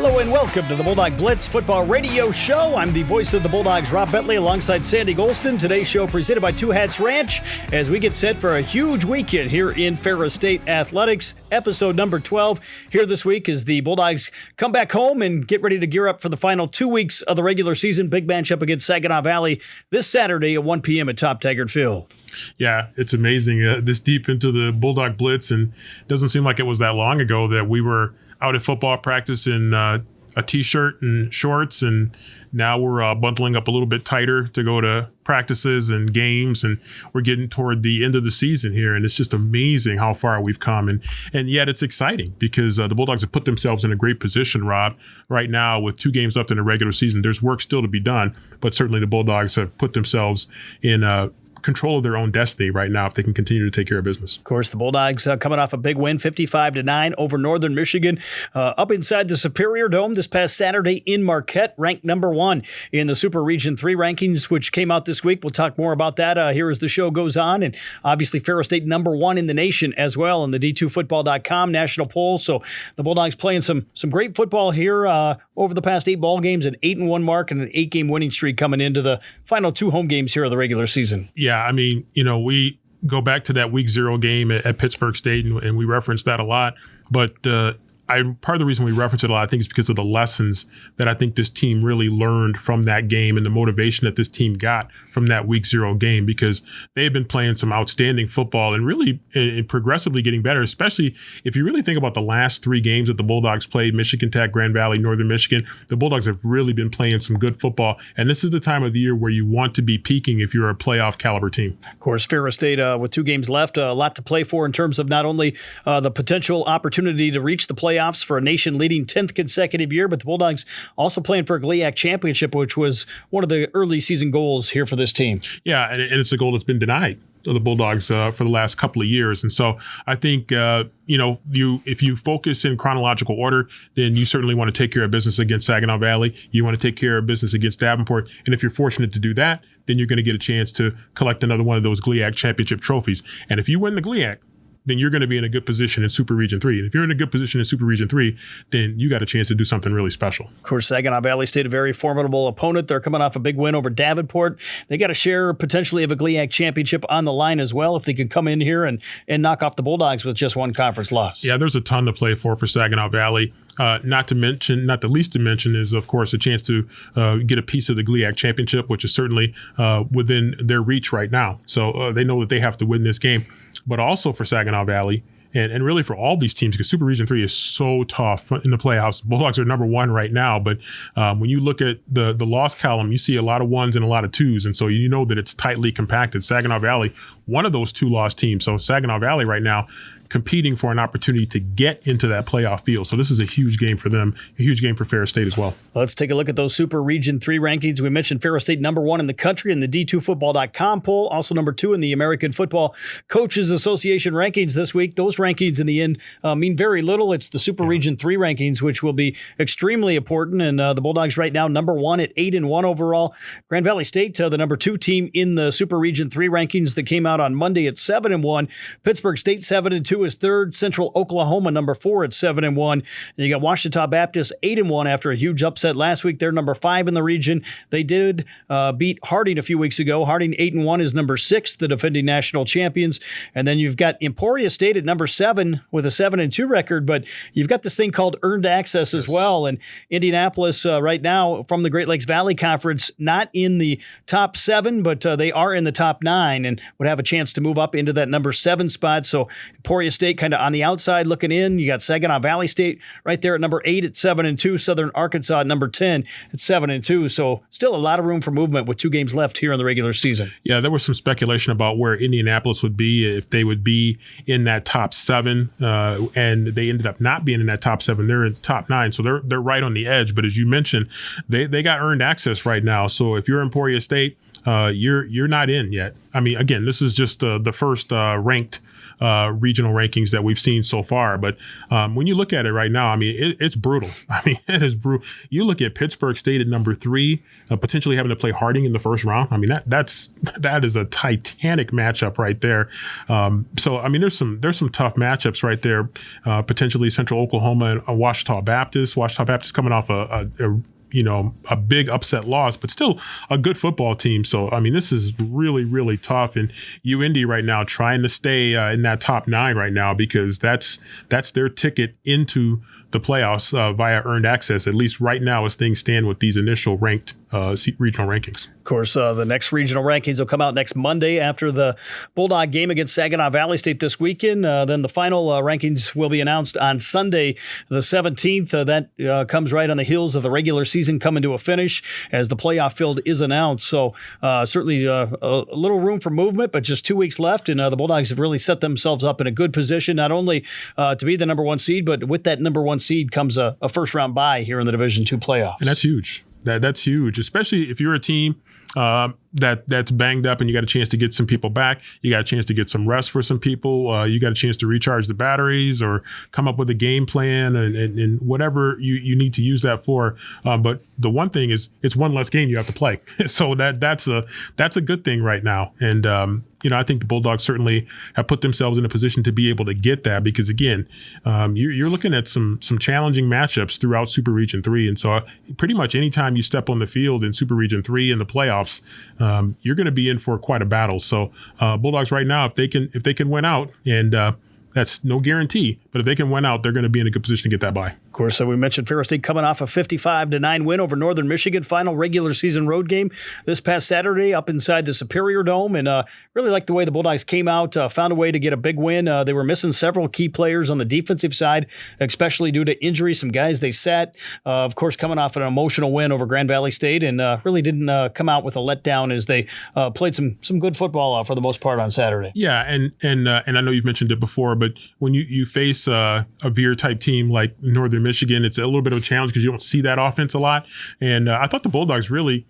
Hello and welcome to the Bulldog Blitz football radio show. I'm the voice of the Bulldogs, Rob Bentley, alongside Sandy Golston. Today's show presented by Two Hats Ranch as we get set for a huge weekend here in Ferris State Athletics. Episode number 12 here this week as the Bulldogs come back home and get ready to gear up for the final 2 weeks of the regular season. Big matchup against Saginaw Valley this Saturday at 1 p.m. at Top Taggart Field. Yeah, it's amazing this deep into the Bulldog Blitz, and it doesn't seem like it was that long ago that we were out at football practice in a T-shirt and shorts, and now we're bundling up a little bit tighter to go to practices and games, and we're getting toward the end of the season here, and it's just amazing how far we've come, and yet it's exciting because the Bulldogs have put themselves in a great position, Rob. Right now, with 2 games left in the regular season, there's work still to be done, but certainly the Bulldogs have put themselves in control of their own destiny right now if they can continue to take care of business. Of course, the Bulldogs coming off a big win, 55-9 over Northern Michigan, up inside the Superior Dome this past Saturday in Marquette, ranked number 1 in the Super Region 3 rankings, which came out this week. We'll talk more about that here as the show goes on. And obviously, Ferris State number 1 in the nation as well in the D2Football.com national poll. So the Bulldogs playing some great football here over the past 8 ball games, an 8-1 mark and an 8-game winning streak coming into the final 2 home games here of the regular season. Yeah, I mean, we go back to that week 0 game at Pittsburgh State, and we reference that a lot. But part of the reason we reference it a lot, I think, is because of the lessons that I think this team really learned from that game and the motivation that this team got from that week 0 game, because they've been playing some outstanding football and really progressively getting better, especially if you really think about the last 3 games that the Bulldogs played, Michigan Tech, Grand Valley, Northern Michigan. The Bulldogs have really been playing some good football, and this is the time of the year where you want to be peaking if you're a playoff caliber team. Of course, Ferris State with 2 games left, a lot to play for in terms of not only the potential opportunity to reach the playoffs for a nation-leading 10th consecutive year, but the Bulldogs also playing for a GLIAC championship, which was one of the early season goals here for this team. Yeah, and it's a goal that's been denied to the Bulldogs for the last couple of years. And so I think, if you focus in chronological order, then you certainly want to take care of business against Saginaw Valley. You want to take care of business against Davenport. And if you're fortunate to do that, then you're going to get a chance to collect another one of those GLIAC championship trophies. And if you win the GLIAC, then you're going to be in a good position in Super Region 3. And if you're in a good position in Super Region 3, then you got a chance to do something really special. Of course, Saginaw Valley State, a very formidable opponent. They're coming off a big win over Davenport. They got a share potentially of a GLIAC championship on the line as well if they can come in here and knock off the Bulldogs with just 1 conference loss. Yeah, there's a ton to play for Saginaw Valley. Not the least to mention is, of course, a chance to get a piece of the GLIAC championship, which is certainly within their reach right now. So they know that they have to win this game. But also for Saginaw Valley, and really for all these teams, because Super Region 3 is so tough in the playoffs. Bulldogs are number 1 right now, but when you look at the loss column, you see a lot of 1s and a lot of 2s, and so you know that it's tightly compacted. Saginaw Valley, one of those 2 loss teams. So Saginaw Valley right now competing for an opportunity to get into that playoff field. So this is a huge game for them, a huge game for Ferris State as well. Let's take a look at those Super Region 3 rankings. We mentioned Ferris State number 1 in the country in the D2Football.com poll, also number 2 in the American Football Coaches Association rankings this week. Those rankings in the end mean very little. It's the Super Region 3 rankings, which will be extremely important. And the Bulldogs right now number 1 at 8-1 overall. Grand Valley State, the number 2 team in the Super Region 3 rankings that came out on Monday at 7-1. Pittsburgh State 7-2 is 3rd. Central Oklahoma number 4 at 7-1. And you got Ouachita Baptist 8-1 after a huge upset last week. They're number 5 in the region. They did beat Harding a few weeks ago. Harding 8-1 is number 6, the defending national champions. And then you've got Emporia State at number 7 with a 7-2 record. But you've got this thing called earned access as well. And Indianapolis right now from the Great Lakes Valley Conference, not in the top 7, but they are in the top 9 and would have a chance to move up into that number 7 spot. So Emporia State kind of on the outside looking in. You got Saginaw Valley State right there at number 8 at 7-2. Southern Arkansas at number 10 at 7-2. So still a lot of room for movement with 2 games left here in the regular season. Yeah, there was some speculation about where Indianapolis would be if they would be in that top 7, and they ended up not being in that top 7. They're in top 9, so they're right on the edge. But as you mentioned, they got earned access right now. So if you're Emporia State, you're not in yet. I mean, again, this is just the first ranked regional rankings that we've seen so far. But when you look at it right now, I mean, it's brutal. I mean, it is brutal. You look at Pittsburgh State at number 3, potentially having to play Harding in the first round. I mean, that is a titanic matchup right there. So I mean, there's some tough matchups right there. Potentially Central Oklahoma and Washita Baptist. Washita Baptist coming off a big upset loss, but still a good football team. So, I mean, this is really, really tough. And UIndy right now trying to stay in that top 9 right now, because that's their ticket into the playoffs via earned access, at least right now as things stand with these initial ranked regional rankings. Of course, the next regional rankings will come out next Monday after the Bulldog game against Saginaw Valley State this weekend. Then the final rankings will be announced on Sunday, the 17th. That comes right on the heels of the regular season coming to a finish as the playoff field is announced. So certainly a little room for movement, but just 2 weeks left. And the Bulldogs have really set themselves up in a good position, not only to be the number 1 seed, but with that number 1 seed comes a first round bye here in the Division II playoffs. And that's huge. That's huge, especially if you're a team that's banged up and you got a chance to get some people back. You got a chance to get some rest for some people. You got a chance to recharge the batteries or come up with a game plan and whatever you need to use that for. But the one thing is it's one less game you have to play. So that's a good thing right now. And, I think the Bulldogs certainly have put themselves in a position to be able to get that because, again, you're looking at some challenging matchups throughout Super Region 3. And so pretty much anytime you step on the field in Super Region 3 in the playoffs, you're going to be in for quite a battle. So Bulldogs right now, if they can win out, and that's no guarantee, but if they can win out, they're going to be in a good position to get that bye. Of course, so we mentioned Ferris State coming off a 55-9 win over Northern Michigan, final regular season road game this past Saturday up inside the Superior Dome, and really liked the way the Bulldogs came out, found a way to get a big win. They were missing several key players on the defensive side, especially due to injury. Some guys they sat, of course, coming off an emotional win over Grand Valley State, and really didn't come out with a letdown as they played some good football for the most part on Saturday. Yeah, and I know you've mentioned it before, but when you face a Veer type team like Northern Michigan, it's a little bit of a challenge because you don't see that offense a lot. And I thought the Bulldogs really,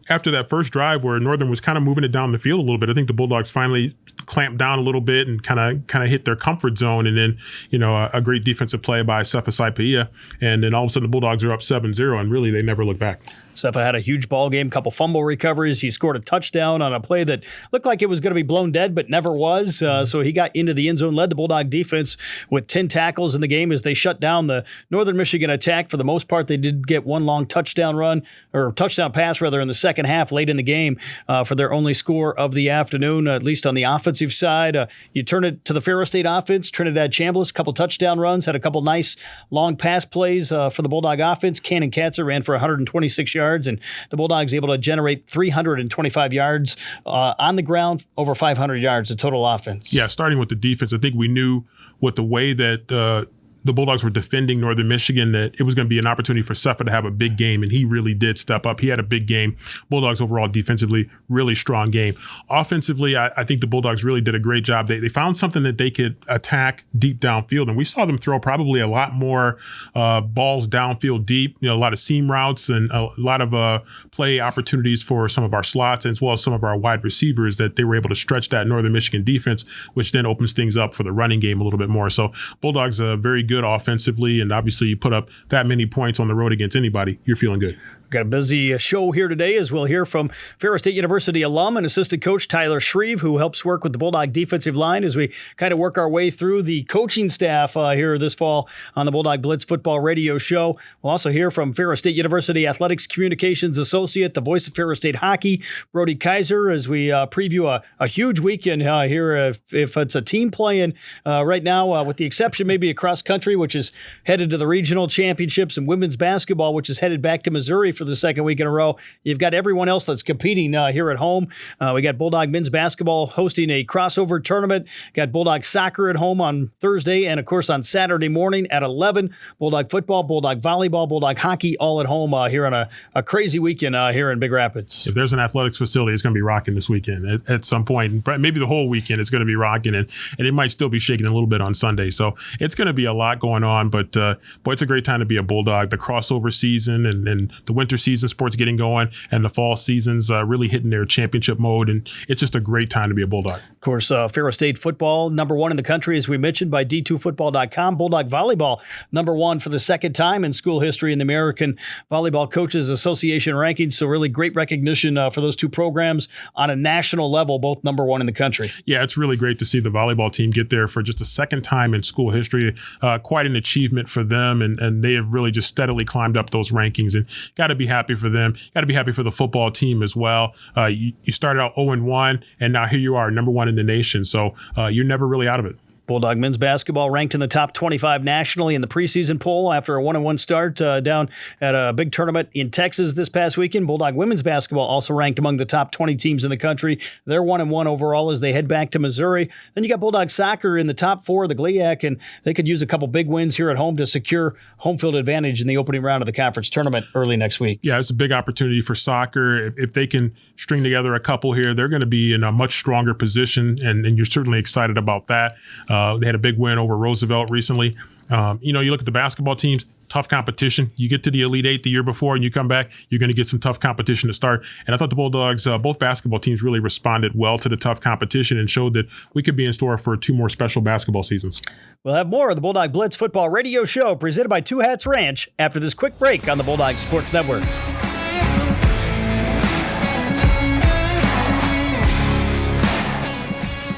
after that first drive where Northern was kind of moving it down the field a little bit, I think the Bulldogs finally clamped down a little bit and kind of hit their comfort zone. And then, a great defensive play by Sefa Saipaia. And then all of a sudden the Bulldogs are up 7-0, and really they never looked back. Sefa had a huge ball game, couple fumble recoveries. He scored a touchdown on a play that looked like it was going to be blown dead, but never was. So he got into the end zone, led the Bulldog defense with 10 tackles in the game as they shut down the Northern Michigan attack. For the most part, they did get one long touchdown pass in the second half late in the game for their only score of the afternoon, at least on the offensive side. You turn it to the Ferris State offense. Trinidad Chambliss, a couple touchdown runs, had a couple nice long pass plays for the Bulldog offense. Cannon Katzer ran for 126 yards, and the Bulldogs able to generate 325 yards on the ground, over 500 yards of total offense. Yeah, starting with the defense, I think we knew with the way that the Bulldogs were defending Northern Michigan that it was going to be an opportunity for Sefa to have a big game, and he really did step up. He had a big game. Bulldogs overall defensively, really strong game. Offensively, I think the Bulldogs really did a great job. They found something that they could attack deep downfield, and we saw them throw probably a lot more balls downfield deep, a lot of seam routes and a lot of play opportunities for some of our slots as well as some of our wide receivers that they were able to stretch that Northern Michigan defense, which then opens things up for the running game a little bit more. So Bulldogs very good offensively, and obviously you put up that many points on the road against anybody, you're feeling good. Got a busy show here today as we'll hear from Ferris State University alum and assistant coach Tyler Shreve, who helps work with the Bulldog defensive line as we kind of work our way through the coaching staff here this fall on the Bulldog Blitz football radio show. We'll also hear from Ferris State University Athletics Communications Associate, the voice of Ferris State hockey, Brody Keiser, as we preview a huge weekend here. If it's a team playing right now, with the exception maybe of cross country, which is headed to the regional championships, and women's basketball, which is headed back to Missouri for the second week in a row. You've got everyone else that's competing here at home. We got Bulldog men's basketball hosting a crossover tournament. Got Bulldog soccer at home on Thursday, and of course on Saturday morning at 11, Bulldog football, Bulldog volleyball, Bulldog hockey, all at home here on a crazy weekend here in Big Rapids. If there's an athletics facility, it's going to be rocking this weekend at some point. Maybe the whole weekend it's going to be rocking, and it might still be shaking a little bit on Sunday. So it's going to be a lot going on, but boy, it's a great time to be a Bulldog. The crossover season and the winter winter season sports getting going and the fall season's really hitting their championship mode. And it's just a great time to be a Bulldog. Of course, Ferris State football, number one in the country, as we mentioned, by D2Football.com. Bulldog volleyball, number one for the second time in school history in the American Volleyball Coaches Association rankings. So really great recognition for those two programs on a national level, both number one in the country. Yeah, it's really great to see the volleyball team get there for just a second time in school history. Quite an achievement for them, and they have really just steadily climbed up those rankings, and got to be happy for them. Got to be happy for the football team as well. You started out 0-1, and now here you are, number one in the nation. So you're never really out of it. Bulldog men's basketball ranked in the top 25 nationally in the preseason poll after a 1-1 start down at a big tournament in Texas this past weekend. Bulldog women's basketball also ranked among the top 20 teams in the country. They're 1-1 overall as they head back to Missouri. Then you got Bulldog soccer in the top four of the GLIAC, and they could use a couple big wins here at home to secure home field advantage in the opening round of the conference tournament early next week. Yeah, it's a big opportunity for soccer. If they can string together a couple here, they're going to be in a much stronger position, and you're certainly excited about that. They had a big win over Roosevelt recently. You look at the basketball teams, tough competition. You get to the Elite Eight the year before and you come back, you're going to get some tough competition to start. And I thought the Bulldogs, both basketball teams really responded well to the tough competition and showed that we could be in store for 2 more special basketball seasons. We'll have more of the Bulldog Blitz football radio show presented by Two Hats Ranch after this quick break on the Bulldog Sports Network.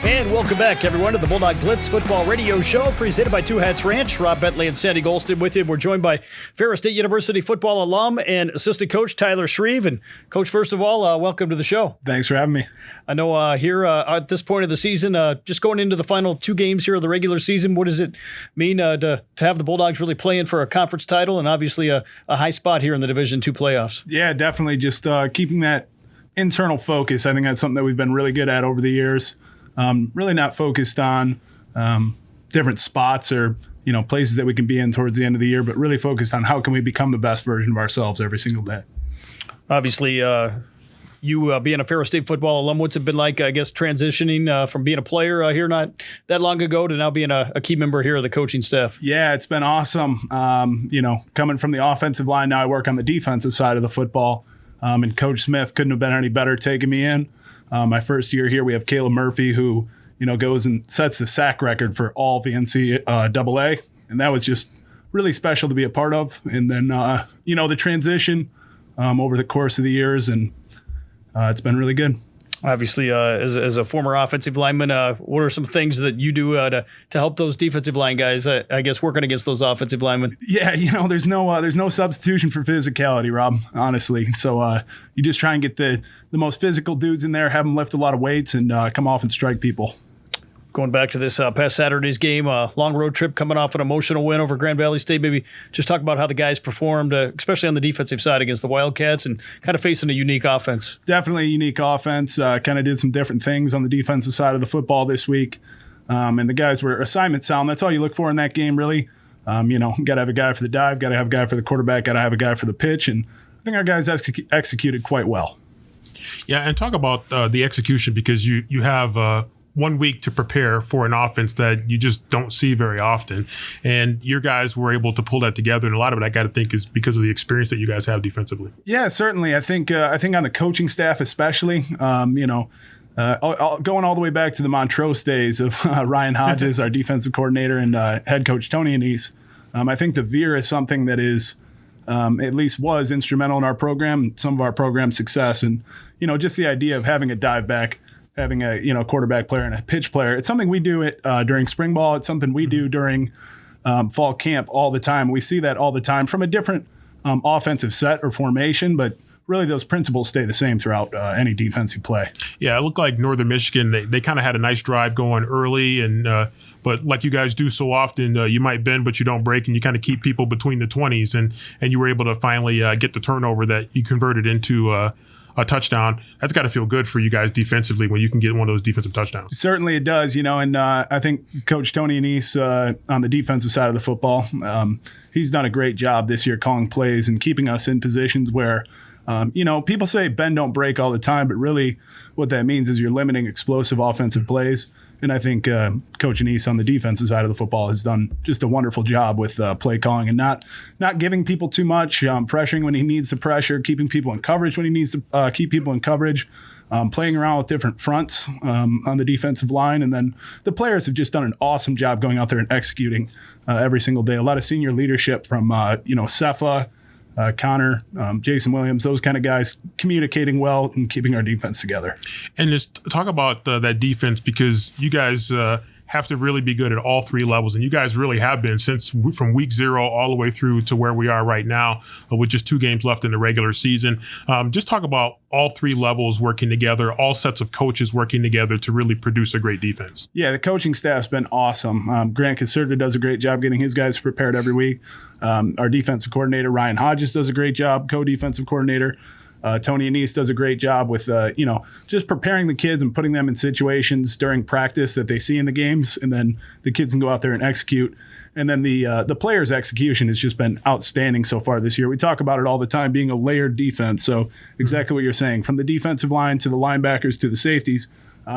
And welcome back, everyone, to the Bulldog Blitz football radio show presented by Two Hats Ranch. Rob Bentley and Sandy Golston with you. We're joined by Ferris State University football alum and assistant coach Tyler Shreve. And Coach, first of all, welcome to the show. Thanks for having me. I know here at this point of the season, just going into the final 2 games here of the regular season, what does it mean to have the Bulldogs really playing for a conference title and obviously a high spot here in the Division II playoffs? Yeah, definitely just keeping that internal focus. I think that's something that we've been really good at over the years. Really not focused on different spots or places that we can be in towards the end of the year, but really focused on how can we become the best version of ourselves every single day. Obviously, you being a Ferris State football alum, what's it been like, I guess, transitioning from being a player here not that long ago to now being a key member here of the coaching staff? Yeah, it's been awesome. Coming from the offensive line, now I work on the defensive side of the football, and Coach Smith couldn't have been any better taking me in. My first year here, we have Caleb Murphy, who, goes and sets the sack record for all VNC AA, and that was just really special to be a part of. And then, the transition over the course of the years, and it's been really good. Obviously, as a former offensive lineman, what are some things that you do to help those defensive line guys, I guess, working against those offensive linemen? Yeah, there's no substitution for physicality, Rob, honestly. So you just try and get the most physical dudes in there, have them lift a lot of weights, and come off and strike people. Going back to this past Saturday's game, long road trip coming off an emotional win over Grand Valley State, maybe just talk about how the guys performed, especially on the defensive side against the Wildcats and kind of facing a unique offense. Definitely a unique offense. Kind of did some different things on the defensive side of the football this week. And the guys were assignment sound. That's all you look for in that game, really. Got to have a guy for the dive, got to have a guy for the quarterback, got to have a guy for the pitch. And I think our guys executed quite well. Yeah, and talk about the execution, because you have 1 week to prepare for an offense that you just don't see very often. And your guys were able to pull that together. And a lot of it, I got to think, is because of the experience that you guys have defensively. Yeah, certainly. I think on the coaching staff especially, going all the way back to the Montrose days of Ryan Hodges, our defensive coordinator, and head coach Tony Anise. I think the veer is something that is at least was instrumental in our program, some of our program success. And, just the idea of having a dive back, having a quarterback player and a pitch player. It's something we do during spring ball. It's something we do during fall camp all the time. We see that all the time from a different offensive set or formation, but really those principles stay the same throughout any defensive play. Yeah, it looked like Northern Michigan, they kind of had a nice drive going early, and but like you guys do so often, you might bend but you don't break, and you kind of keep people between the 20s, and you were able to finally get the turnover that you converted into a touchdown. That's got to feel good for you guys defensively when you can get one of those defensive touchdowns. Certainly it does, and I think Coach Tony Anise on the defensive side of the football, he's done a great job this year calling plays and keeping us in positions where, people say bend don't break all the time, but really what that means is you're limiting explosive offensive plays. And I think Coach Anise on the defensive side of the football has done just a wonderful job with play calling and not giving people too much, pressuring when he needs to pressure, keeping people in coverage when he needs to keep people in coverage, playing around with different fronts on the defensive line. And then the players have just done an awesome job going out there and executing every single day. A lot of senior leadership from, Cefa, Connor, Jason Williams, those kind of guys communicating well and keeping our defense together. And just talk about that defense, because you guys have to really be good at all three levels. And you guys really have been from week 0 all the way through to where we are right now with just 2 games left in the regular season. Just talk about all 3 levels working together, all sets of coaches working together to really produce a great defense. Yeah, the coaching staff's been awesome. Grant Keiser does a great job getting his guys prepared every week. Our defensive coordinator, Ryan Hodges, does a great job, co-defensive coordinator. Tony Anise does a great job with, just preparing the kids and putting them in situations during practice that they see in the games, and then the kids can go out there and execute. And then the players' execution has just been outstanding so far this year. We talk about it all the time, being a layered defense. So exactly what you're saying, from the defensive line to the linebackers to the safeties,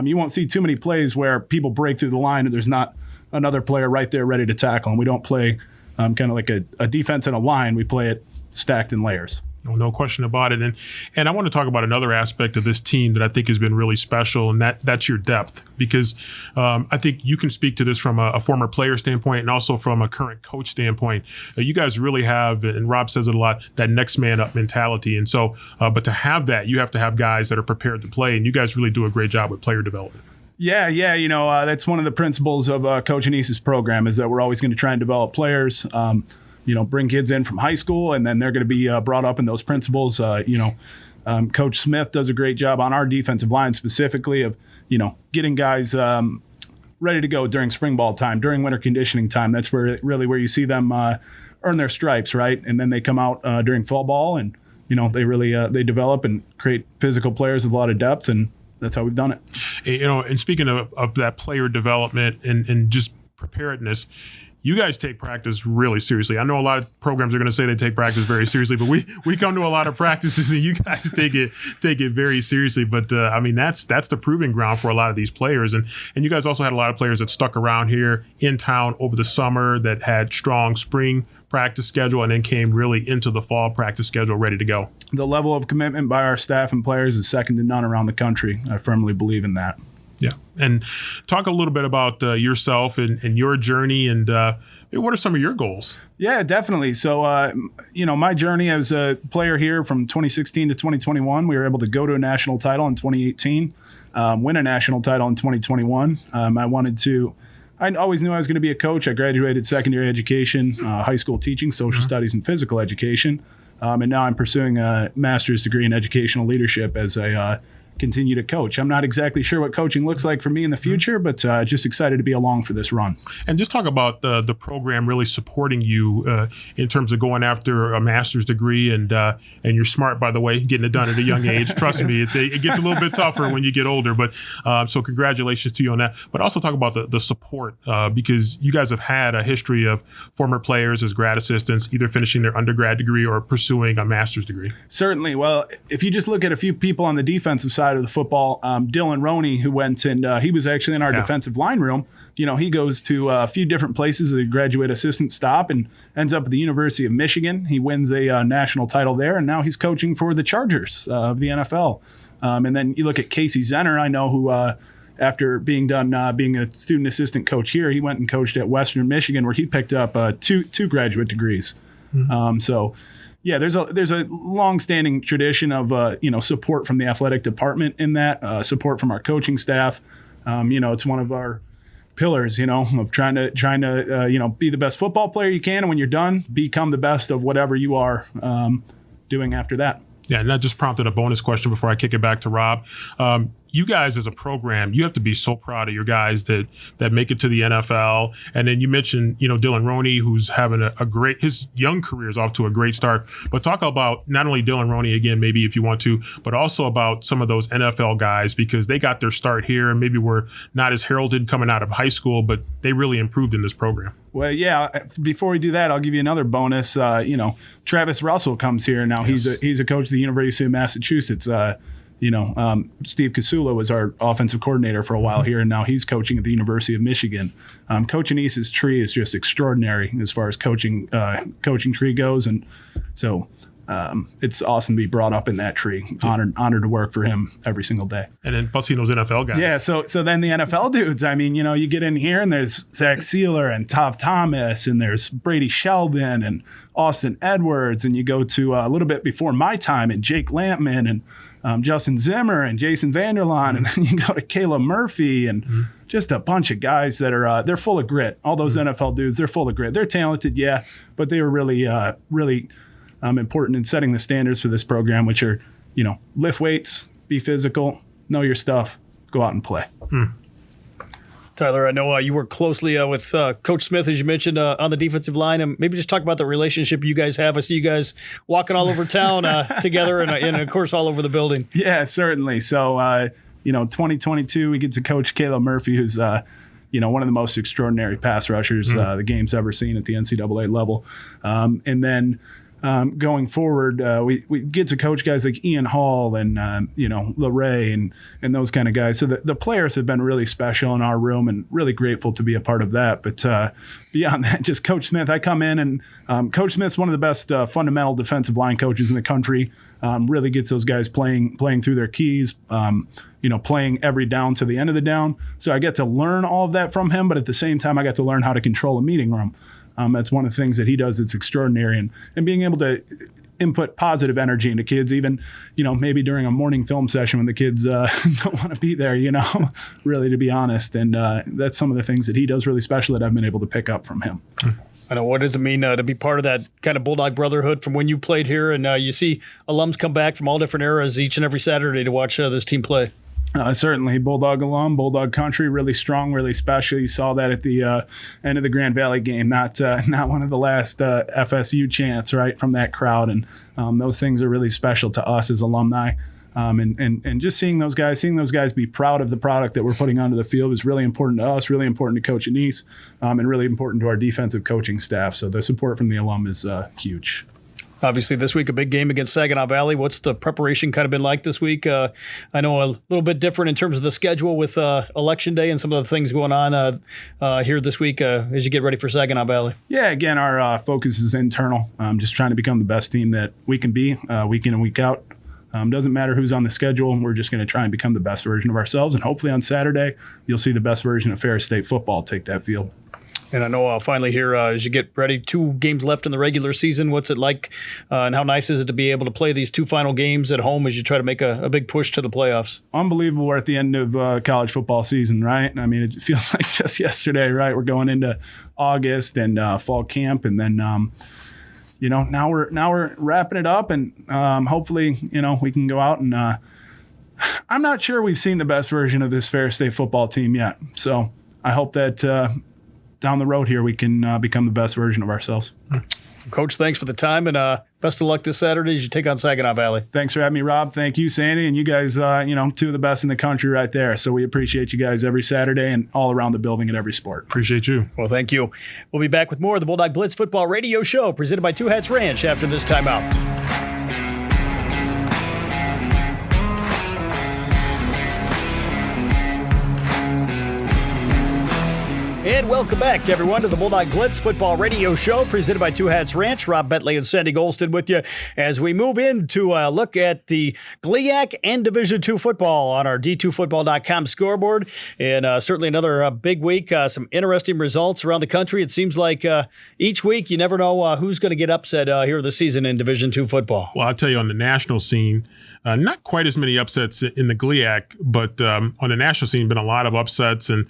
you won't see too many plays where people break through the line and there's not another player right there ready to tackle. And we don't play kind of like a defense and a line. We play it stacked in layers. No question about it. And I want to talk about another aspect of this team that I think has been really special, and that's your depth. Because I think you can speak to this from a former player standpoint and also from a current coach standpoint. You guys really have, and Rob says it a lot, that next man up mentality. And so, but to have that, you have to have guys that are prepared to play, and you guys really do a great job with player development. Yeah. That's one of the principles of Coach Anise's program, is that we're always going to try and develop players. Bring kids in from high school, and then they're going to be brought up in those principles. Coach Smith does a great job on our defensive line specifically of, getting guys ready to go during spring ball time, during winter conditioning time. That's where you see them earn their stripes, right? And then they come out during fall ball, and, they really they develop and create physical players with a lot of depth, and that's how we've done it. And speaking of that player development and just preparedness, you guys take practice really seriously. I know a lot of programs are going to say they take practice very seriously, but we come to a lot of practices and you guys take it very seriously. But that's the proving ground for a lot of these players. And you guys also had a lot of players that stuck around here in town over the summer that had strong spring practice schedule and then came really into the fall practice schedule ready to go. The level of commitment by our staff and players is second to none around the country. I firmly believe in that. Yeah. And talk a little bit about yourself and your journey, and what are some of your goals? Yeah, definitely. So, my journey as a player here from 2016 to 2021, we were able to go to a national title in 2018, win a national title in 2021. I always knew I was going to be a coach. I graduated secondary education, high school teaching, social studies, and physical education. And now I'm pursuing a master's degree in educational leadership as a continue to coach. I'm not exactly sure what coaching looks like for me in the future, but just excited to be along for this run. And just talk about the program really supporting you in terms of going after a master's degree, and you're smart, by the way, getting it done at a young age. Trust me, it gets a little bit tougher when you get older, but so congratulations to you on that. But also talk about the support, because you guys have had a history of former players as grad assistants, either finishing their undergrad degree or pursuing a master's degree. Certainly. Well, if you just look at a few people on the defensive side of the football, Dylan Roney, who went and he was actually in our defensive line room. He goes to a few different places as a graduate assistant stop and ends up at the University of Michigan. He wins a national title there, and now he's coaching for the Chargers of the NFL. And then you look at Casey Zenner, I know, who after being done being a student assistant coach here, he went and coached at Western Michigan, where he picked up two graduate degrees. Yeah, there's a long-standing tradition of support from the athletic department in that, support from our coaching staff. It's one of our pillars, of trying to be the best football player you can, and when you're done, become the best of whatever you are doing after that. Yeah, and that just prompted a bonus question before I kick it back to Rob. You guys as a program, you have to be so proud of your guys that make it to the NFL. And then you mentioned, Dylan Roney, who's having his young career is off to a great start. But talk about not only Dylan Roney again, maybe if you want to, but also about some of those NFL guys, because they got their start here and maybe were not as heralded coming out of high school, but they really improved in this program. Well, yeah. Before we do that, I'll give you another bonus. Travis Russell comes here now. Yes. He's a coach at the University of Massachusetts. Steve Kasula was our offensive coordinator for a while here, and now he's coaching at the University of Michigan. Coach Anese's tree is just extraordinary as far as coaching tree goes, and so it's awesome to be brought up in that tree. Honored to work for him every single day. And then plus those NFL guys. Yeah, so then the NFL dudes. I mean, you get in here and there's Zach Sealer and Tav Thomas, and there's Brady Sheldon and Austin Edwards, and you go to a little bit before my time and Jake Lampman and Justin Zimmer and Jason Vanderlaan, and then you go to Caleb Murphy and just a bunch of guys that are they're full of grit. All those NFL dudes, they're full of grit. They're talented, yeah, but they were really important in setting the standards for this program, which are lift weights, be physical, know your stuff, go out and play. Tyler, I know you work closely with Coach Smith, as you mentioned, on the defensive line, and maybe just talk about the relationship you guys have. I see you guys walking all over town together and, of course, all over the building. Yeah, certainly. So, 2022, we get to coach Caleb Murphy, who's, one of the most extraordinary pass rushers the game's ever seen at the NCAA level. And then going forward, we get to coach guys like Ian Hall and, LeRae and those kind of guys. So the players have been really special in our room and really grateful to be a part of that. But beyond that, just Coach Smith, I come in and Coach Smith's one of the best fundamental defensive line coaches in the country. Really gets those guys playing through their keys, playing every down to the end of the down. So I get to learn all of that from him, but at the same time, I got to learn how to control a meeting room. That's one of the things that he does that's extraordinary. And being able to input positive energy into kids, even, maybe during a morning film session when the kids don't want to be there, really, to be honest. And that's some of the things that he does really special that I've been able to pick up from him. I know. What does it mean to be part of that kind of Bulldog brotherhood from when you played here? And you see alums come back from all different eras each and every Saturday to watch this team play. Certainly, Bulldog alum, Bulldog country, really strong, really special. You saw that at the end of the Grand Valley game, not one of the last FSU chants, right, from that crowd. And those things are really special to us as alumni. And just seeing those guys be proud of the product that we're putting onto the field is really important to us, really important to Coach Anese, and really important to our defensive coaching staff. So the support from the alum is huge. Obviously, this week, a big game against Saginaw Valley. What's the preparation kind of been like this week? I know a little bit different in terms of the schedule with Election Day and some of the things going on here this week as you get ready for Saginaw Valley. Yeah, again, our focus is internal. Just trying to become the best team that we can be week in and week out. Doesn't matter who's on the schedule. We're just going to try and become the best version of ourselves. And hopefully on Saturday, you'll see the best version of Ferris State football take that field. And I know finally here, as you get ready, 2 games left in the regular season. What's it like and how nice is it to be able to play these 2 final games at home as you try to make a big push to the playoffs? Unbelievable. We're at the end of college football season, right? I mean, it feels like just yesterday, right? We're going into August and fall camp, and then now we're wrapping it up, and hopefully we can go out and I'm not sure we've seen the best version of this Ferris State football team yet. So I hope that down the road here we can become the best version of ourselves. Coach, thanks for the time, and best of luck this Saturday as you take on Saginaw Valley. Thanks for having me, Rob. Thank you, Sandy, and you guys, 2 of the best in the country right there. So we appreciate you guys every Saturday and all around the building at every sport. Appreciate you. Well, thank you. We'll be back with more of the Bulldog Blitz Football Radio Show presented by Two Hats Ranch after this timeout. And welcome back, everyone, to the Bulldog Blitz Football Radio Show presented by Two Hats Ranch. Rob Bentley and Sandy Golston with you as we move into a look at the GLIAC and Division II football on our D2Football.com scoreboard. And certainly another big week, some interesting results around the country. It seems like each week you never know who's going to get upset here this season in Division II football. Well, I'll tell you on the national scene, not quite as many upsets in the GLIAC, but on the national scene, been a lot of upsets. And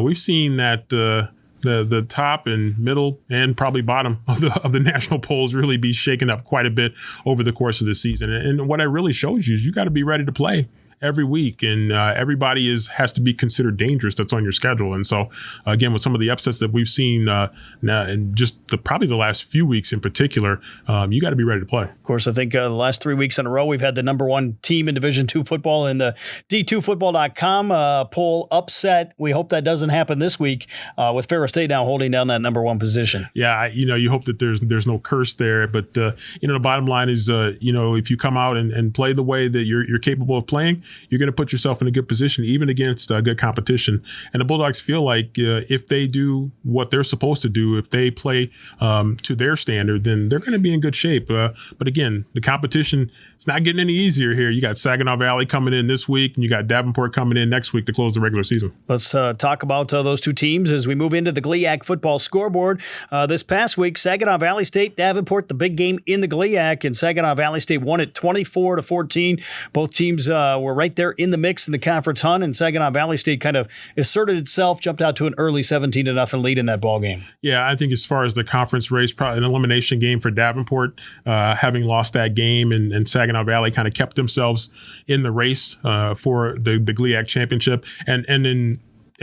we've seen that the top and middle and probably bottom of the national polls really be shaken up quite a bit over the course of the season. And what it really shows you is you got to be ready to play. every week, and everybody has to be considered dangerous that's on your schedule. And so, again, with some of the upsets that we've seen now, and just probably the last few weeks in particular, you got to be ready to play. Of course, I think the last 3 weeks in a row, we've had the number one team in Division II football in the D2football.com poll upset. We hope that doesn't happen this week with Ferris State now holding down that number one position. Yeah, you hope that there's no curse there. But, the bottom line is, if you come out and play the way that you're capable of playing, you're going to put yourself in a good position, even against good competition. And the Bulldogs feel like if they do what they're supposed to do, if they play to their standard, then they're going to be in good shape. But again, the competition, it's not getting any easier here. You got Saginaw Valley coming in this week, and you got Davenport coming in next week to close the regular season. Let's talk about those two teams as we move into the GLIAC football scoreboard. This past week, Saginaw Valley State, Davenport, the big game in the GLIAC, and Saginaw Valley State won it 24-14. Both teams were right there in the mix in the conference hunt, and Saginaw Valley State kind of asserted itself, jumped out to an early 17-0 lead in that ball game. Yeah, I think as far as the conference race, probably an elimination game for Davenport, having lost that game, and Saginaw Valley kind of kept themselves in the race for the GLIAC championship, and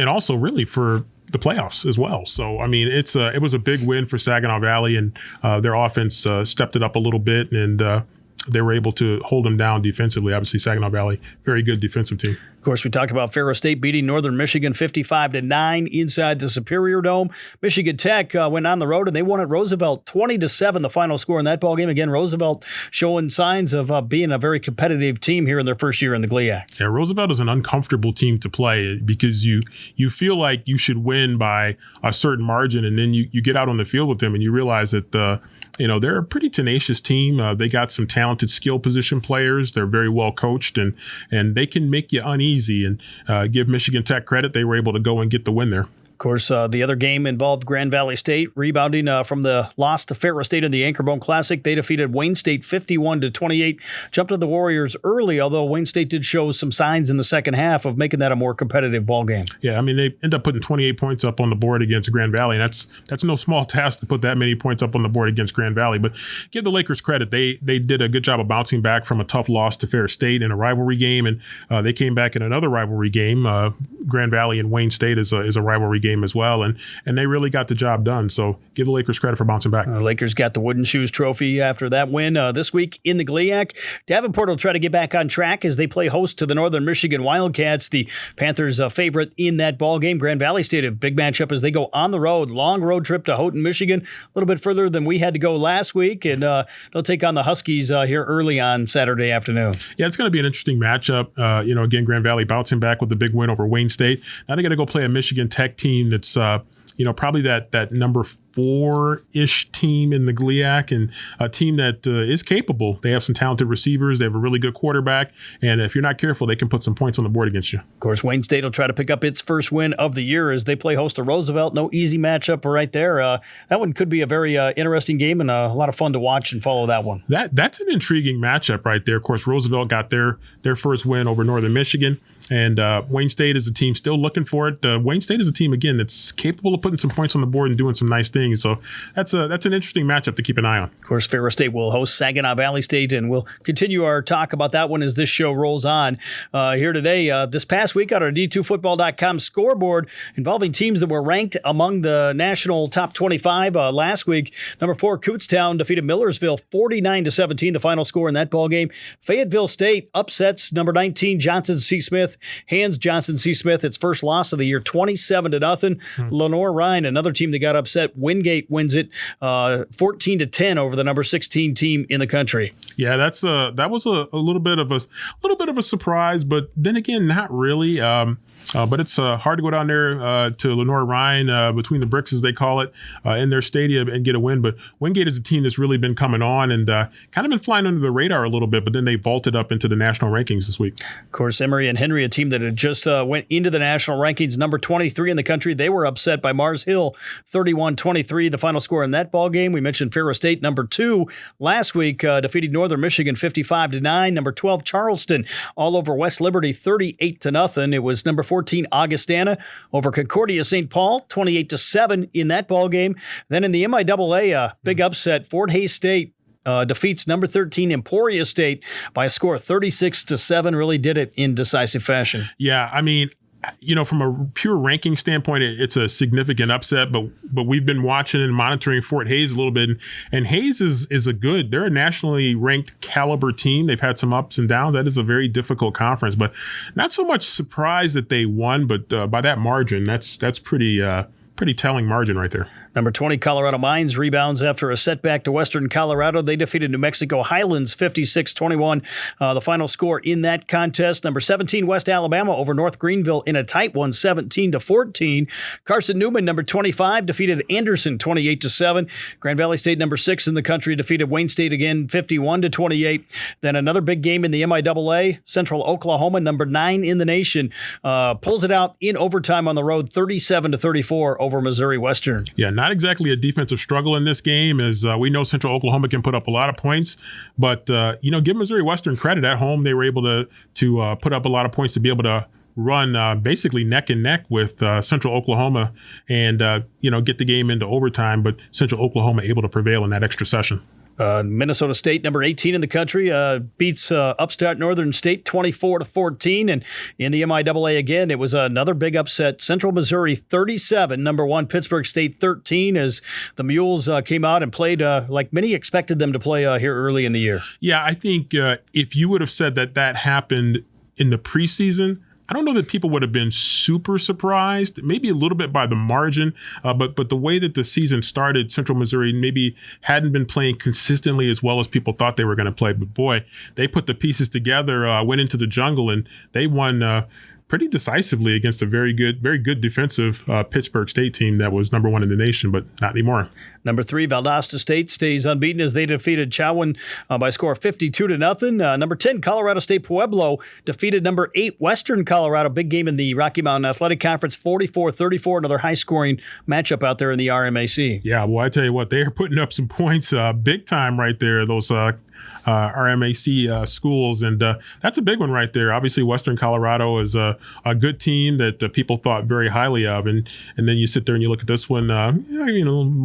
also really for the playoffs as well. So, I mean, it was a big win for Saginaw Valley, and their offense stepped it up a little bit, and they were able to hold them down defensively. Obviously, Saginaw Valley, very good defensive team. Of course, we talked about Ferris State beating Northern Michigan 55-9 inside the Superior Dome. Michigan Tech went on the road and they won at Roosevelt 20-7, the final score in that ballgame. Again, Roosevelt showing signs of being a very competitive team here in their first year in the GLIAC. Yeah, Roosevelt is an uncomfortable team to play because you feel like you should win by a certain margin, and then you get out on the field with them and you realize that they're a pretty tenacious team. They got some talented skill position players. They're very well coached, and they can make you uneasy. And give Michigan Tech credit, they were able to go and get the win there. Of course, the other game involved Grand Valley State rebounding from the loss to Ferris State in the Anchorbone Classic. They defeated Wayne State 51-28. Jumped to the Warriors early, although Wayne State did show some signs in the second half of making that a more competitive ball game. Yeah, I mean, they end up putting 28 points up on the board against Grand Valley, and that's no small task to put that many points up on the board against Grand Valley. But give the Lakers credit. They did a good job of bouncing back from a tough loss to Ferris State in a rivalry game, and they came back in another rivalry game. Grand Valley and Wayne State is a rivalry game as well, and they really got the job done. So give the Lakers credit for bouncing back. The Lakers got the Wooden Shoes trophy after that win this week in the GLIAC. Davenport will try to get back on track as they play host to the Northern Michigan Wildcats, the Panthers' favorite in that ball game. Grand Valley State, a big matchup as they go on the road. Long road trip to Houghton, Michigan, a little bit further than we had to go last week, and they'll take on the Huskies here early on Saturday afternoon. Yeah, it's going to be an interesting matchup. Again, Grand Valley bouncing back with the big win over Wayne State. Now they're going to go play a Michigan Tech team that's probably that number 4-ish team in the GLIAC, and a team that is capable. They have some talented receivers. They have a really good quarterback, and if you're not careful, they can put some points on the board against you. Of course, Wayne State will try to pick up its first win of the year as they play host to Roosevelt. No easy matchup right there. That one could be a very interesting game and a lot of fun to watch and follow that one. That's an intriguing matchup right there. Of course, Roosevelt got their first win over Northern Michigan, and Wayne State is a team still looking for it. Wayne State is a team, again, that's capable of putting some points on the board and doing some nice things. So that's an interesting matchup to keep an eye on. Of course, Ferris State will host Saginaw Valley State, and we'll continue our talk about that one as this show rolls on here today. This past week on our D2Football.com scoreboard involving teams that were ranked among the national top 25 last week. Number 4, Kutztown defeated Millersville 49-17, the final score in that ball game. Fayetteville State upsets number 19 Johnson C. Smith, hands Johnson C. Smith its first loss of the year 27-0. Lenore Rhine, another team that got upset. Wingate wins it 14-10 over the number 16 team in the country. Yeah, that was a little bit of a surprise, but then again, not really. But it's hard to go down there to Lenore Rhine, between the bricks, as they call it, in their stadium and get a win. But Wingate is a team that's really been coming on and kind of been flying under the radar a little bit, but then they vaulted up into the national rankings this week. Of course, Emory and Henry, a team that had just went into the national rankings, number 23 in the country. They were upset by Mars Hill, 31-23, the final score in that ball game. We mentioned Ferris State, number 2, last week, defeated Northern Michigan 55-9. Number 12, Charleston, all over West Liberty, 38-0. It was number 14, Augustana over Concordia St. Paul, 28-7 in that ball game. Then in the MIAA, big upset, Fort Hays State defeats number 13 Emporia State by a score of 36-7. Really did it in decisive fashion. Yeah, I mean, from a pure ranking standpoint, it's a significant upset, but we've been watching and monitoring Fort Hays a little bit, and Hays they're a nationally ranked caliber team. They've had some ups and downs. That is a very difficult conference, but not so much surprised that they won, but by that margin, that's pretty telling margin right there. Number 20, Colorado Mines rebounds after a setback to Western Colorado. They defeated New Mexico Highlands 56-21. The final score in that contest. Number 17, West Alabama over North Greenville in a tight one, 17-14. Carson Newman, number 25, defeated Anderson 28-7. Grand Valley State, number 6 in the country, defeated Wayne State again 51-28. Then another big game in the MIAA. Central Oklahoma, number 9 in the nation, pulls it out in overtime on the road, 37-34 over Missouri Western. Yeah, not exactly a defensive struggle in this game, as we know Central Oklahoma can put up a lot of points. But, give Missouri Western credit. At home, they were able to put up a lot of points to be able to run basically neck and neck with Central Oklahoma and, get the game into overtime. But Central Oklahoma able to prevail in that extra session. Minnesota State, number 18 in the country, beats upstart Northern State 24-14. And in the MIAA again, it was another big upset. Central Missouri 37, number 1, Pittsburgh State 13, as the Mules came out and played like many expected them to play here early in the year. Yeah, I think if you would have said that happened in the preseason, I don't know that people would have been super surprised, maybe a little bit by the margin, but the way that the season started, Central Missouri maybe hadn't been playing consistently as well as people thought they were going to play. But boy, they put the pieces together, went into the jungle, and they won pretty decisively against a very good defensive Pittsburgh State team that was number 1 in the nation, but not anymore. Number 3, Valdosta State stays unbeaten as they defeated Chowan by a score of 52-0. Number 10, Colorado State Pueblo defeated number 8, Western Colorado. Big game in the Rocky Mountain Athletic Conference, 44-34. Another high-scoring matchup out there in the RMAC. Yeah, well, I tell you what, they are putting up some points big time right there, those RMAC schools, and that's a big one right there. Obviously, Western Colorado is a good team that people thought very highly of, and then you sit there and you look at this one,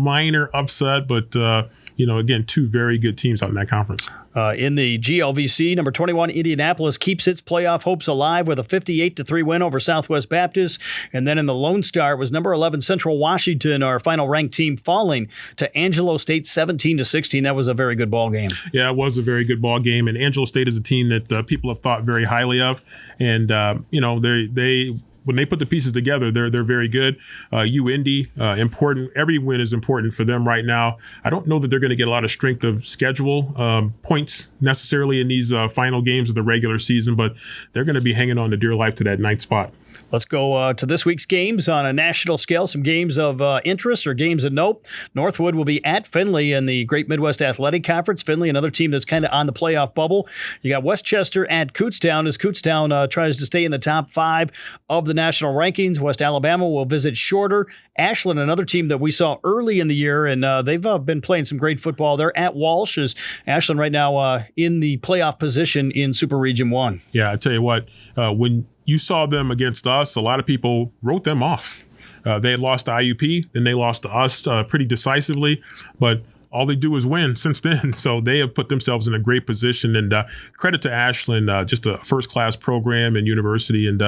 minor upset, but again, 2 very good teams out in that conference. In the GLVC, number 21, Indianapolis keeps its playoff hopes alive with a 58-3 win over Southwest Baptist. And then in the Lone Star, it was number 11, Central Washington, our final ranked team, falling to Angelo State 17-16. That was a very good ball game. Yeah, it was a very good ball game. And Angelo State is a team that people have thought very highly of. And, they when they put the pieces together, they're very good. Indy, important. Every win is important for them right now. I don't know that they're going to get a lot of strength of schedule points necessarily in these final games of the regular season, but they're going to be hanging on to dear life to that 9th spot. Let's go to this week's games on a national scale. Some games of interest or games of note. Northwood will be at Findlay in the Great Midwest Athletic Conference. Findlay, another team that's kind of on the playoff bubble. You got Westchester at Kutztown as Kutztown tries to stay in the top 5 of the national rankings. West Alabama will visit Shorter. Ashland, another team that we saw early in the year, and they've been playing some great football. They're at Walsh as Ashland right now in the playoff position in Super Region 1. Yeah, I tell you what, when you saw them against us, a lot of people wrote them off. They had lost to IUP, then they lost to us pretty decisively, but all they do is win since then. So they have put themselves in a great position, and credit to Ashland, just a first-class program and university, and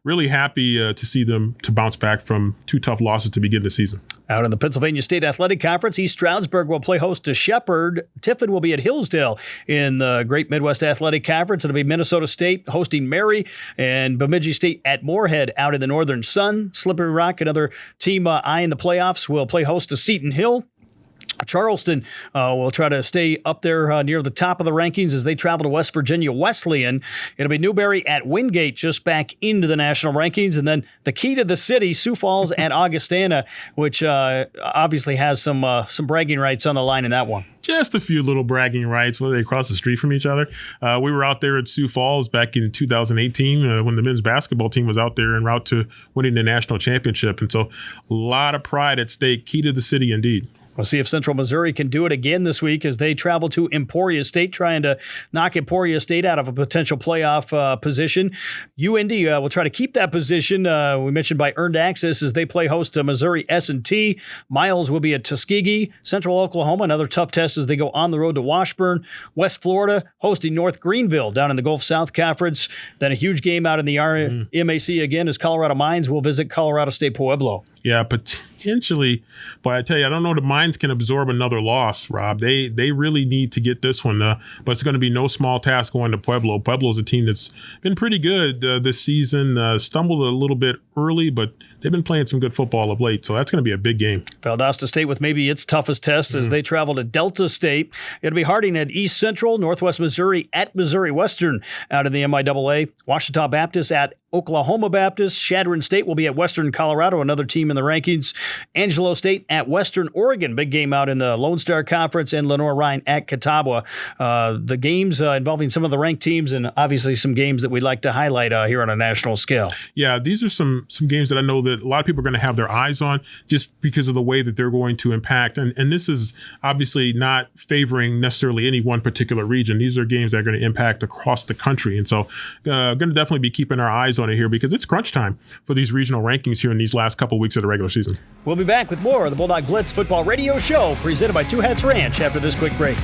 really happy to see them to bounce back from 2 tough losses to begin the season. Out in the Pennsylvania State Athletic Conference, East Stroudsburg will play host to Shepherd. Tiffin will be at Hillsdale in the Great Midwest Athletic Conference. It'll be Minnesota State hosting Mary, and Bemidji State at Moorhead out in the Northern Sun. Slippery Rock, another team eyeing the playoffs, will play host to Seton Hill. Charleston will try to stay up there near the top of the rankings as they travel to West Virginia Wesleyan. It'll be Newberry at Wingate, just back into the national rankings. And then the key to the city, Sioux Falls at Augustana, which obviously has some bragging rights on the line in that one. Just a few little bragging rights when they cross the street from each other. We were out there at Sioux Falls back in 2018 when the men's basketball team was out there en route to winning the national championship. And so a lot of pride at stake, key to the city indeed. We'll see if Central Missouri can do it again this week as they travel to Emporia State, trying to knock Emporia State out of a potential playoff position. UND will try to keep that position. We mentioned by earned access as they play host to Missouri S&T. Miles will be at Tuskegee. Central Oklahoma, another tough test as they go on the road to Washburn. West Florida hosting North Greenville down in the Gulf South Conference. Then a huge game out in the MAC again as Colorado Mines will visit Colorado State Pueblo. Yeah, potentially, but I tell you, I don't know the Mines can absorb another loss, Rob. They really need to get this one, but it's going to be no small task going to Pueblo. Pueblo's a team that's been pretty good this season, stumbled a little bit early, but they've been playing some good football of late, so that's going to be a big game. Valdosta State with maybe its toughest test as they travel to Delta State. It'll be Harding at East Central, Northwest Missouri at Missouri Western out in the MIAA. Ouachita Baptist at Oklahoma Baptist. Chadron State will be at Western Colorado, another team in the rankings. Angelo State at Western Oregon, big game out in the Lone Star Conference, and Lenore-Rhine at Catawba. The games involving some of the ranked teams and obviously some games that we'd like to highlight here on a national scale. Yeah, these are some games that I know that a lot of people are going to have their eyes on just because of the way that they're going to impact. And this is obviously not favoring necessarily any one particular region. These are games that are going to impact across the country. And so going to definitely be keeping our eyes on it here because it's crunch time for these regional rankings here in these last couple of weeks of the regular season. We'll be back with more of the Bulldog Blitz football radio show presented by Two Hats Ranch after this quick break.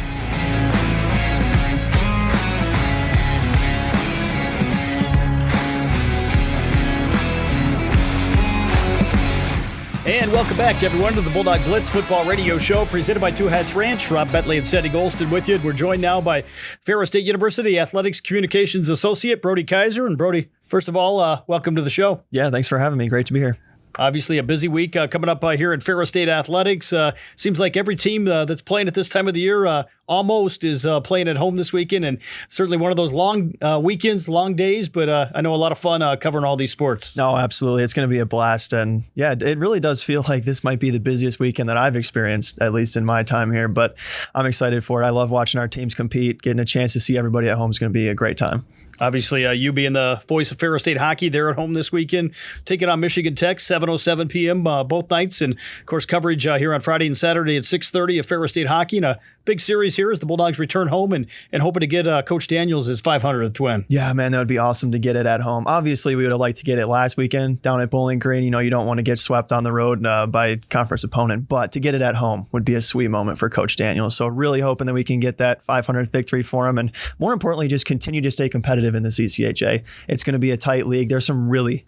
And welcome back, everyone, to the Bulldog Blitz football radio show presented by Two Hats Ranch. Rob Bentley and Sandy Golston with you. We're joined now by Ferris State University Athletics Communications Associate Brody Keiser. And Brody, first of all, welcome to the show. Yeah, thanks for having me. Great to be here. Obviously, a busy week coming up here in Ferris State Athletics. Seems like every team that's playing at this time of the year almost is playing at home this weekend, and certainly one of those long weekends, long days, but I know a lot of fun covering all these sports. No, absolutely. It's going to be a blast, and yeah, it really does feel like this might be the busiest weekend that I've experienced, at least in my time here, but I'm excited for it. I love watching our teams compete. Getting a chance to see everybody at home is going to be a great time. Obviously, you being the voice of Ferris State hockey, they're at home this weekend, taking on Michigan Tech, 7:07 p.m. Both nights, and of course coverage here on Friday and Saturday at 6:30 of Ferris State hockey. And a big series here as the Bulldogs return home and hoping to get Coach Daniels his 500th win. Yeah, man, that would be awesome to get it at home. Obviously, we would have liked to get it last weekend down at Bowling Green. You know, you don't want to get swept on the road by a conference opponent, but to get it at home would be a sweet moment for Coach Daniels. So really hoping that we can get that 500th victory for him, and more importantly, just continue to stay competitive in the CCHA. It's going to be a tight league. There's some really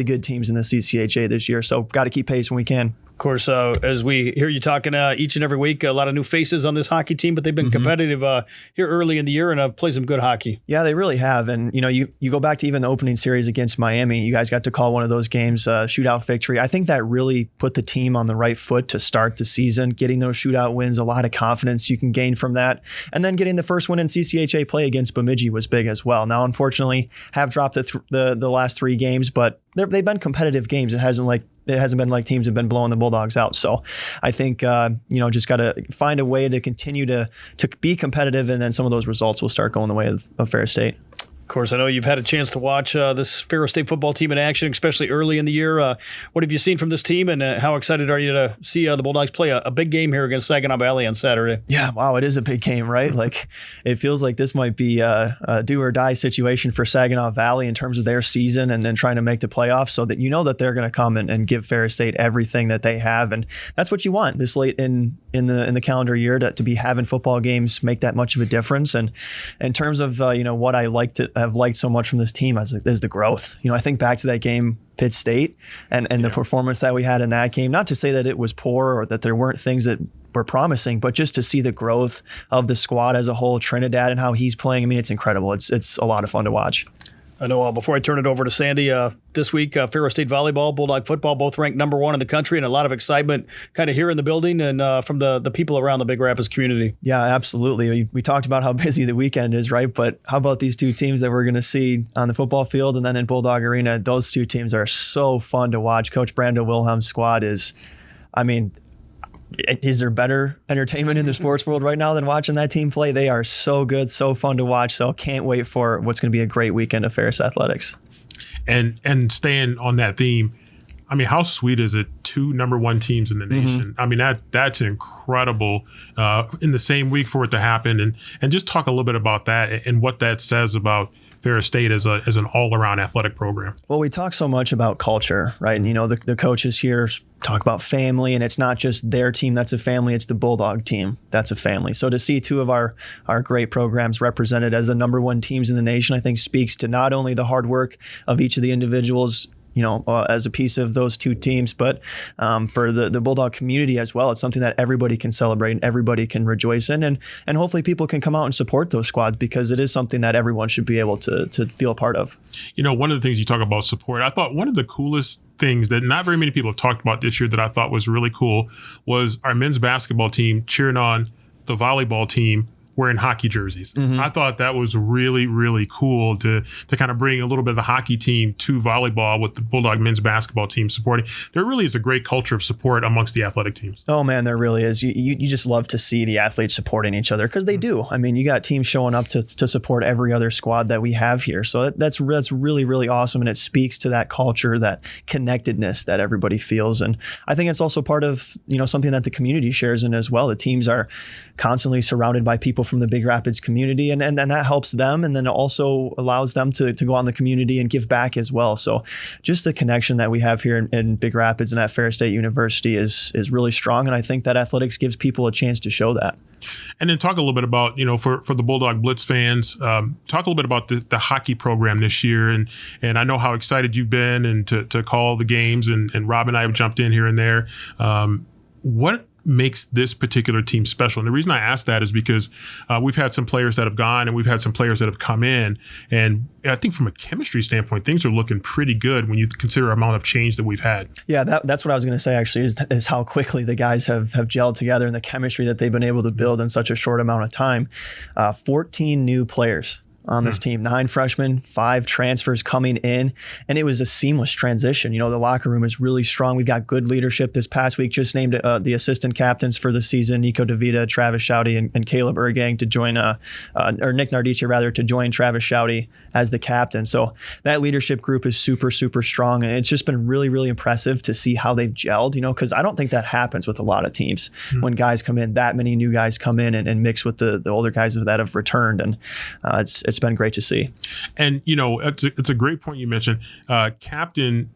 good teams in the CCHA this year, so got to keep pace when we can. Of course, as we hear you talking each and every week, a lot of new faces on this hockey team, but they've been competitive here early in the year and have played some good hockey. Yeah, they really have. And, you know, you go back to even the opening series against Miami. You guys got to call one of those games shootout victory. I think that really put the team on the right foot to start the season. Getting those shootout wins, a lot of confidence you can gain from that. And then getting the first win in CCHA play against Bemidji was big as well. Now, unfortunately, have dropped the last three games, but they've been competitive games. It hasn't been like teams have been blowing the Bulldogs out. So I think, just got to find a way to continue to be competitive, and then some of those results will start going the way of Ferris State. Of course, I know you've had a chance to watch this Ferris State football team in action, especially early in the year. What have you seen from this team, and how excited are you to see the Bulldogs play a big game here against Saginaw Valley on Saturday? Yeah, wow, it is a big game, right? Like, it feels like this might be a do-or-die situation for Saginaw Valley in terms of their season and then trying to make the playoffs, so that you know that they're going to come and give Ferris State everything that they have, and that's what you want this late in the calendar year to be having football games make that much of a difference. And in terms of what I have liked so much from this team is the growth. I think back to that game, Pitt State, and the performance that we had in that game. Not to say that it was poor or that there weren't things that were promising, but just to see the growth of the squad as a whole, Trinidad and how he's playing. I mean, it's incredible. It's a lot of fun to watch. I know before I turn it over to Sandy, this week, Ferris State volleyball, Bulldog football, both ranked number one in the country, and a lot of excitement kind of here in the building and from the people around the Big Rapids community. Yeah, absolutely. We talked about how busy the weekend is, right? But how about these two teams that we're going to see on the football field and then in Bulldog Arena? Those two teams are so fun to watch. Coach Brando Wilhelm's squad is there better entertainment in the sports world right now than watching that team play? They are so good, so fun to watch. So can't wait for what's going to be a great weekend of Ferris Athletics. And staying on that theme, I mean, how sweet is it? 2 number 1 teams in the nation. I mean, that's incredible in the same week for it to happen. And just talk a little bit about that and what that says about Ferris State as an all-around athletic program. Well, we talk so much about culture, right? And, the coaches here talk about family, and it's not just their team that's a family, it's the Bulldog team that's a family. So to see 2 of our great programs represented as the number 1 teams in the nation, I think speaks to not only the hard work of each of the individuals as a piece of those 2 teams, but for the Bulldog community as well. It's something that everybody can celebrate and everybody can rejoice in. And hopefully people can come out and support those squads, because it is something that everyone should be able to feel a part of. One of the things you talk about support, I thought one of the coolest things that not very many people have talked about this year that I thought was really cool was our men's basketball team cheering on the volleyball team wearing hockey jerseys. I thought that was really, really cool to kind of bring a little bit of the hockey team to volleyball with the Bulldog men's basketball team supporting. There really is a great culture of support amongst the athletic teams. Oh man, there really is. You just love to see the athletes supporting each other, because they do. I mean, you got teams showing up to support every other squad that we have here. So that's really, really awesome. And it speaks to that culture, that connectedness that everybody feels. And I think it's also part of, something that the community shares in as well. The teams are constantly surrounded by people from the Big Rapids community, and that helps them, and then it also allows them to go out in the community and give back as well. So just the connection that we have here in Big Rapids and at Ferris State University is really strong, and I think that athletics gives people a chance to show that. And then talk a little bit about, for the Bulldog Blitz fans, talk a little bit about the hockey program this year. And I know how excited you've been and to call the games, and Rob and I have jumped in here and there. What makes this particular team special? And the reason I ask that is because we've had some players that have gone and we've had some players that have come in. And I think from a chemistry standpoint, things are looking pretty good when you consider the amount of change that we've had. Yeah, that's what I was going to say, actually, is how quickly the guys have gelled together and the chemistry that they've been able to build in such a short amount of time. 14 new players on this team, 9 freshmen, 5 transfers coming in, and it was a seamless transition. The locker room is really strong. We've got good leadership. This past week just named the assistant captains for the season, Nico DeVita, Travis Shouty, and Caleb Ergang to join, or Nick Nardici rather, to join Travis Shouty as the captain. So that leadership group is super, super strong, and it's just been really, really impressive to see how they've gelled, because I don't think that happens with a lot of teams. When guys come in, that many new guys come in and mix with the older guys that have returned, and it's been great to see. And it's a great point you mentioned. Captain,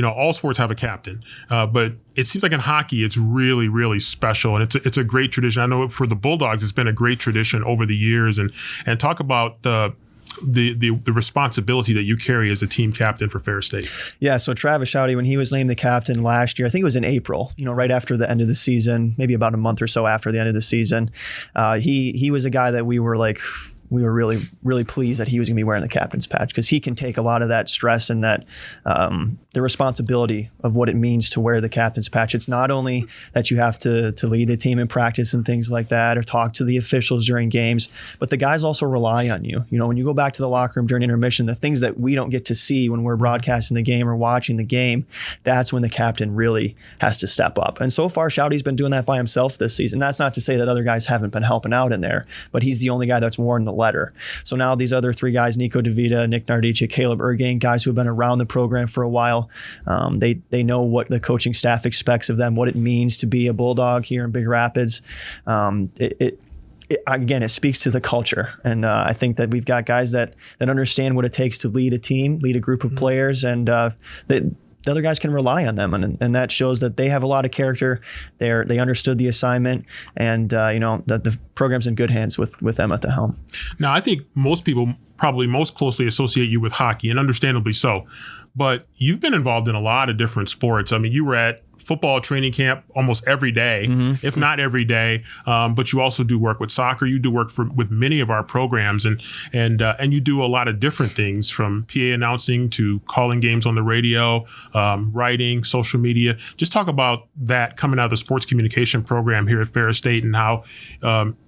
all sports have a captain, but it seems like in hockey it's really, really special, and it's a great tradition. I know for the Bulldogs it's been a great tradition over the years. And talk about the responsibility that you carry as a team captain for Ferris State. Yeah, so Travis Shouty, when he was named the captain last year, I think it was in April, right after the end of the season, maybe about a month or so after the end of the season, he was a guy that we were really, really pleased that he was going to be wearing the captain's patch, because he can take a lot of that stress and that the responsibility of what it means to wear the captain's patch. It's not only that you have to lead the team in practice and things like that, or talk to the officials during games, but the guys also rely on you. When you go back to the locker room during intermission, the things that we don't get to see when we're broadcasting the game or watching the game, that's when the captain really has to step up. And so far, Shouty's been doing that by himself this season. That's not to say that other guys haven't been helping out in there, but he's the only guy that's worn the letter. So now these other 3 guys, Nico DeVita, Nick Nardici, Caleb Ergang, guys who have been around the program for a while, they know what the coaching staff expects of them, what it means to be a Bulldog here in Big Rapids. Again, it speaks to the culture. And I think that we've got guys that understand what it takes to lead a team, lead a group of players, and the other guys can rely on them, and that shows that they have a lot of character. They understood the assignment, and that the program's in good hands with them at the helm. Now, I think most people probably most closely associate you with hockey, and understandably so. But you've been involved in a lot of different sports. I mean, you were at football training camp almost every day, if not every day. But you also do work with soccer. You do work with many of our programs, and you do a lot of different things, from PA announcing to calling games on the radio, writing, social media. Just talk about that coming out of the sports communication program here at Ferris State, and how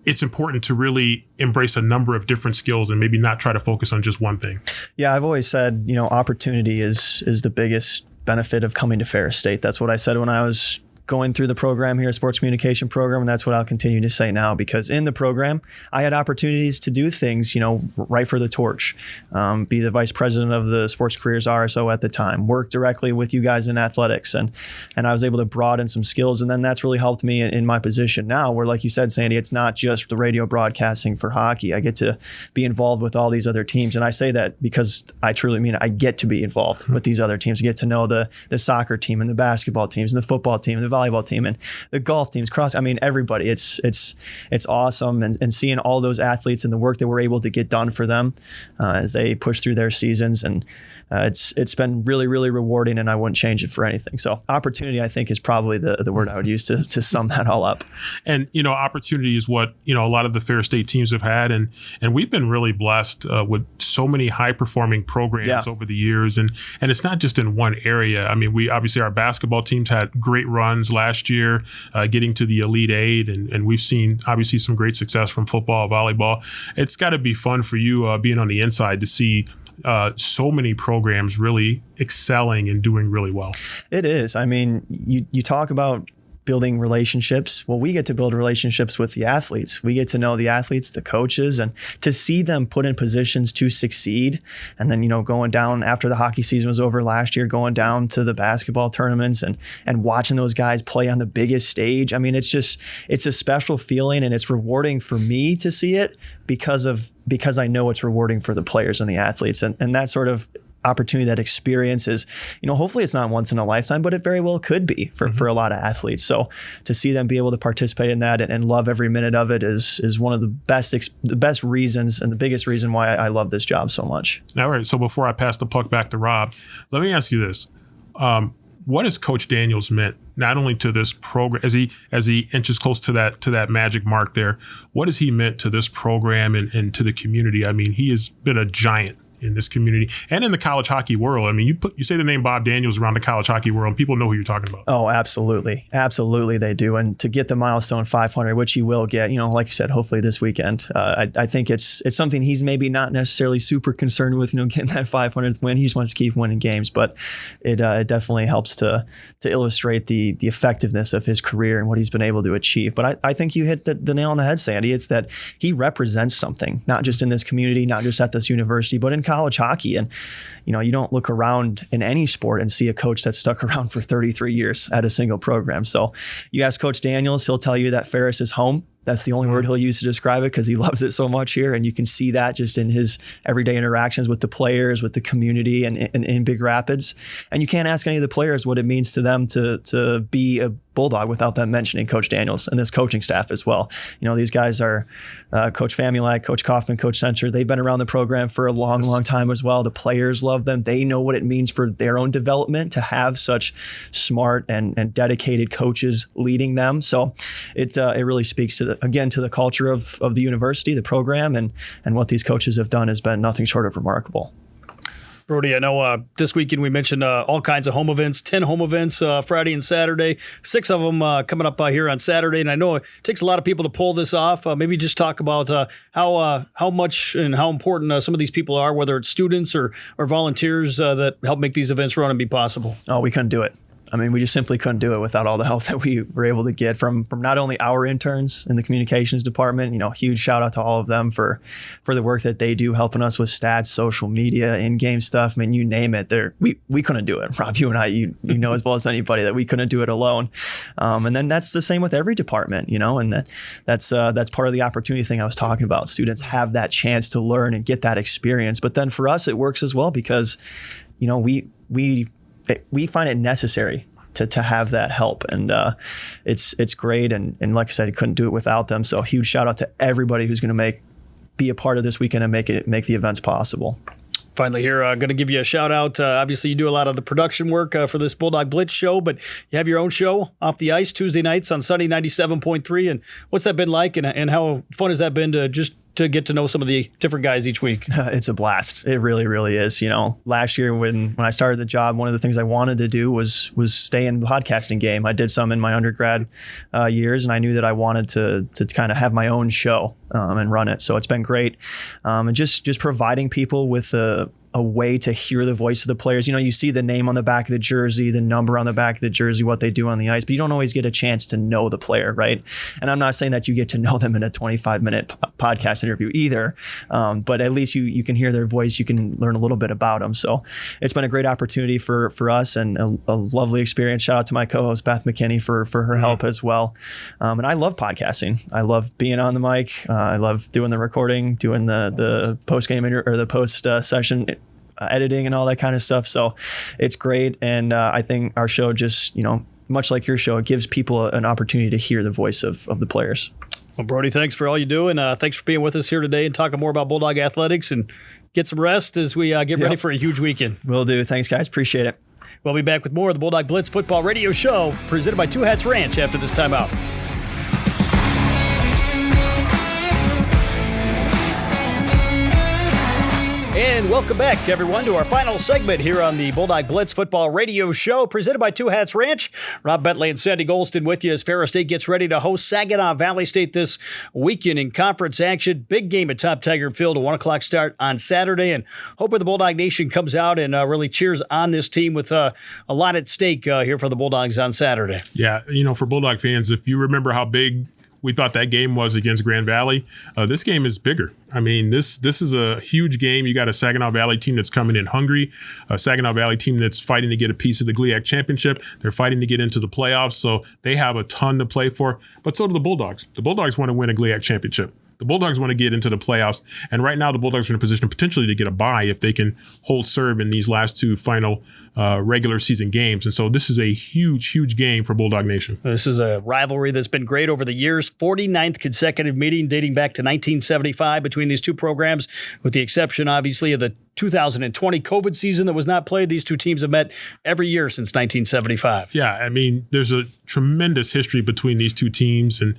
it's important to really embrace a number of different skills and maybe not try to focus on just one thing. Yeah, I've always said, opportunity is the biggest benefit of coming to Ferris State. That's what I said when I was going through the program here, sports communication program, and that's what I'll continue to say now, because in the program, I had opportunities to do things, right for the torch, be the vice president of the sports careers RSO at the time, work directly with you guys in athletics, and I was able to broaden some skills, and then that's really helped me in my position now, where, like you said, Sandy, it's not just the radio broadcasting for hockey. I get to be involved with all these other teams, and I say that because I truly mean it. I get to be involved with these other teams, get to know the soccer team and the basketball teams and the football team and the volleyball team and the golf teams, everybody. It's awesome, and seeing all those athletes and the work that we're able to get done for them as they push through their seasons, and it's been really, really rewarding, and I wouldn't change it for anything. So opportunity, I think, is probably the word I would use to sum that all up. And opportunity is what a lot of the Ferris State teams have had, and we've been really blessed with so many high performing programs over the years, and it's not just in one area. I mean, we obviously, our basketball teams had great runs last year, getting to the Elite Eight, and we've seen obviously some great success from football, volleyball. It's got to be fun for you being on the inside to see so many programs really excelling and doing really well. It is. I mean, you talk about building relationships. Well, we get to build relationships with the athletes. We get to know the athletes, the coaches, and to see them put in positions to succeed. And then, going down after the hockey season was over last year, going down to the basketball tournaments and watching those guys play on the biggest stage. I mean, it's a special feeling, and it's rewarding for me to see it because I know it's rewarding for the players and the athletes. And that sort of opportunity, that experience is, hopefully it's not once in a lifetime, but it very well could be for a lot of athletes. So to see them be able to participate in that and love every minute of it is one of the best reasons and the biggest reason why I love this job so much. All right. So before I pass the puck back to Rob, let me ask you this. What has Coach Daniels meant not only to this program as he inches close to that magic mark there? What has he meant to this program and to the community? I mean, he has been a giant in this community and in the college hockey world. I mean, you say the name Bob Daniels around the college hockey world, and people know who you're talking about. Oh, absolutely. Absolutely they do. And to get the milestone 500, which he will get, like you said, hopefully this weekend, I think it's something he's maybe not necessarily super concerned with, getting that 500th win. He just wants to keep winning games, but it definitely helps to illustrate the effectiveness of his career and what he's been able to achieve. But I think you hit the nail on the head, Sandy. It's that he represents something, not just in this community, not just at this university, but in college hockey. And you don't look around in any sport and see a coach that's stuck around for 33 years at a single program. So you ask Coach Daniels, he'll tell you that Ferris is home. That's the only word he'll use to describe it, because he loves it so much here. And you can see that just in his everyday interactions with the players, with the community, and in Big Rapids. And you can't ask any of the players what it means to them to be a Bulldog without them mentioning Coach Daniels and this coaching staff as well. These guys are Coach Famulak, Coach Kaufman, Coach Center. They've been around the program for a long, long time as well. The players love them. They know what it means for their own development to have such smart and dedicated coaches leading them. So it really speaks to the culture of the university, the program, and what these coaches have done has been nothing short of remarkable. Brody, I know this weekend we mentioned all kinds of home events, 10 home events Friday and Saturday, 6 of them coming up here on Saturday. And I know it takes a lot of people to pull this off. Maybe just talk about how much and how important some of these people are, whether it's students or volunteers that help make these events run and be possible. Oh, we couldn't do it. I mean, we just simply couldn't do it without all the help that we were able to get from not only our interns in the communications department. Huge shout out to all of them for the work that they do, helping us with stats, social media, in-game stuff. I mean, you name it. We couldn't do it. Rob, you and I, you know as well as anybody that we couldn't do it alone. And then that's the same with every department, and that's part of the opportunity thing I was talking about. Students have that chance to learn and get that experience. But then for us, it works as well because, we find it necessary to have that help, and it's great. And like I said, I couldn't do it without them. So huge shout out to everybody who's going to be a part of this weekend and make the events possible. Finally here, going to give you a shout out. Obviously, you do a lot of the production work for this Bulldog Blitz show, but you have your own show off the ice Tuesday nights on Sunny 97.3. And what's that been like, and how fun has that been to get to know some of the different guys each week? It's a blast. It really, really is. Last year when I started the job, one of the things I wanted to do was stay in the podcasting game. I did some in my undergrad years, and I knew that I wanted to kind of have my own show and run it. So it's been great. And just providing people with a way to hear the voice of the players. You know, you see the name on the back of the jersey, the number on the back of the jersey, what they do on the ice, but you don't always get a chance to know the player, right? And I'm not saying that you get to know them in a 25-minute podcast interview either, but at least you can hear their voice, you can learn a little bit about them. So it's been a great opportunity for us and a lovely experience. Shout out to my co-host Beth McKinney for her help as well. And I love podcasting. I love being on the mic. I love doing the recording, doing the post-game or the post session editing and all that kind of stuff. So it's great. And I think our show just, much like your show, it gives people an opportunity to hear the voice of the players. Well, Brody, thanks for all you do. And thanks for being with us here today and talking more about Bulldog athletics, and get some rest as we get ready for a huge weekend. Will do. Thanks, guys. Appreciate it. We'll be back with more of the Bulldog Blitz football radio show presented by Two Hats Ranch after this timeout. And welcome back, everyone, to our final segment here on the Bulldog Blitz football radio show presented by Two Hats Ranch. Rob Bentley and Sandy Golston with you as Ferris State gets ready to host Saginaw Valley State this weekend in conference action. Big game at Top Tiger Field, a 1 o'clock start on Saturday. And hoping the Bulldog Nation comes out and really cheers on this team with a lot at stake here for the Bulldogs on Saturday. Yeah, for Bulldog fans, if you remember how big we thought that game was against Grand Valley, this game is bigger. I mean, this is a huge game. You got a Saginaw Valley team that's coming in hungry, a Saginaw Valley team that's fighting to get a piece of the GLIAC championship. They're fighting to get into the playoffs, so they have a ton to play for. But so do the Bulldogs. The Bulldogs want to win a GLIAC championship. The Bulldogs want to get into the playoffs, and right now the Bulldogs are in a position potentially to get a bye if they can hold serve in these last two final regular season games. And so this is a huge, huge game for Bulldog Nation. This is a rivalry that's been great over the years. 49th consecutive meeting dating back to 1975 between these two programs, with the exception, obviously, of the 2020 COVID season that was not played. These two teams have met every year since 1975. Yeah, I mean, there's a tremendous history between these two teams. And,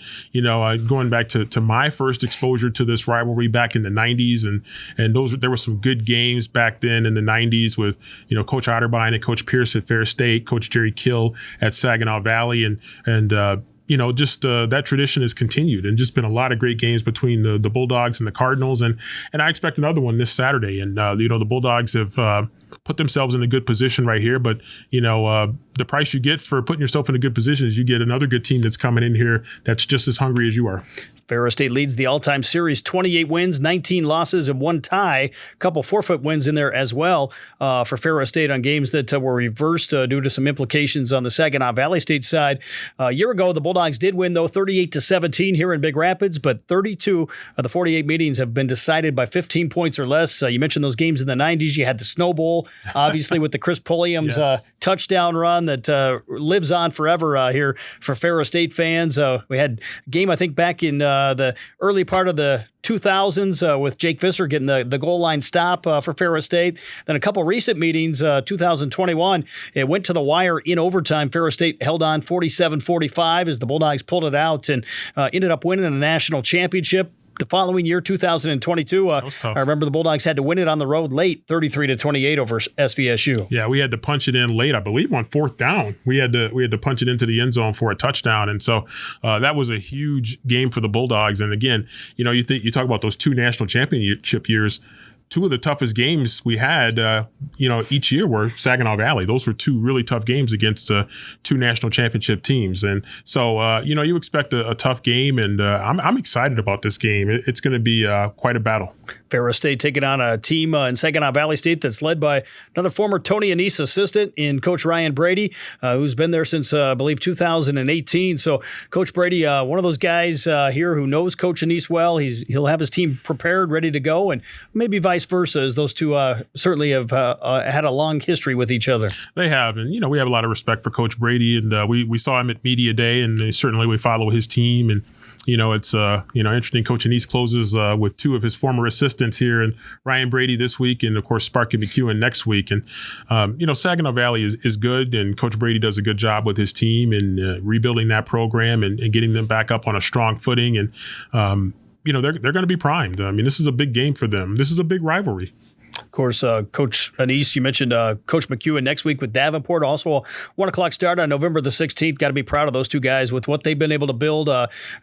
going back to my first exposure to this rivalry back in the 90s, and there were some good games back then in the 90s with, Coach Otterbein and Coach Pierce at Ferris State, Coach Jerry Kill at Saginaw Valley. And that tradition has continued, and just been a lot of great games between the Bulldogs and the Cardinals. And I expect another one this Saturday. And, the Bulldogs have put themselves in a good position right here. But, the price you get for putting yourself in a good position is you get another good team that's coming in here that's just as hungry as you are. Ferris State leads the all-time series, 28 wins, 19 losses, and 1 tie. A couple forfeit wins in there as well for Ferris State on games that were reversed due to some implications on the Saginaw Valley State side. A year ago, the Bulldogs did win, though, 38-17 here in Big Rapids, but 32 of the 48 meetings have been decided by 15 points or less. You mentioned those games in the 90s. You had the Snow Bowl, obviously, with the Chris Pulliam's touchdown run that lives on forever here for Ferris State fans. We had a game, I think, back in the early part of the 2000s with Jake Visser getting the goal line stop for Ferris State. Then a couple recent meetings, 2021, it went to the wire in overtime. Ferris State held on 47-45 as the Bulldogs pulled it out and ended up winning a national championship. The following year, 2022, I remember the Bulldogs had to win it on the road late, 33-28 over SVSU. Yeah, we had to punch it in late, I believe, on 4th down. We had to punch it into the end zone for a touchdown, and so that was a huge game for the Bulldogs. And again, you talk about those 2 national championship years. 2 of the toughest games we had, each year were Saginaw Valley. Those were 2 really tough games against 2 national championship teams. And so, you expect a tough game, and I'm excited about this game. It's going to be quite a battle. Ferris State taking on a team in Saginaw Valley State that's led by another former Tony Anise assistant in Coach Ryan Brady, who's been there since, I believe, 2018. So Coach Brady, one of those guys here who knows Coach Anise well. He'll have his team prepared, ready to go, and maybe vice versa, as those two certainly have had a long history with each other. They have, and we have a lot of respect for Coach Brady, and we saw him at Media Day, and certainly we follow his team. And it's interesting. Coach Anise closes with 2 of his former assistants here, and Ryan Brady this week, and of course Sparky McEwen next week. And Saginaw Valley is good, and Coach Brady does a good job with his team in rebuilding that program and getting them back up on a strong footing. And they're going to be primed. I mean, this is a big game for them. This is a big rivalry. Of course, Coach Anise, you mentioned Coach McEwen next week with Davenport. Also, a 1 o'clock start on November the 16th. Got to be proud of those two guys with what they've been able to build.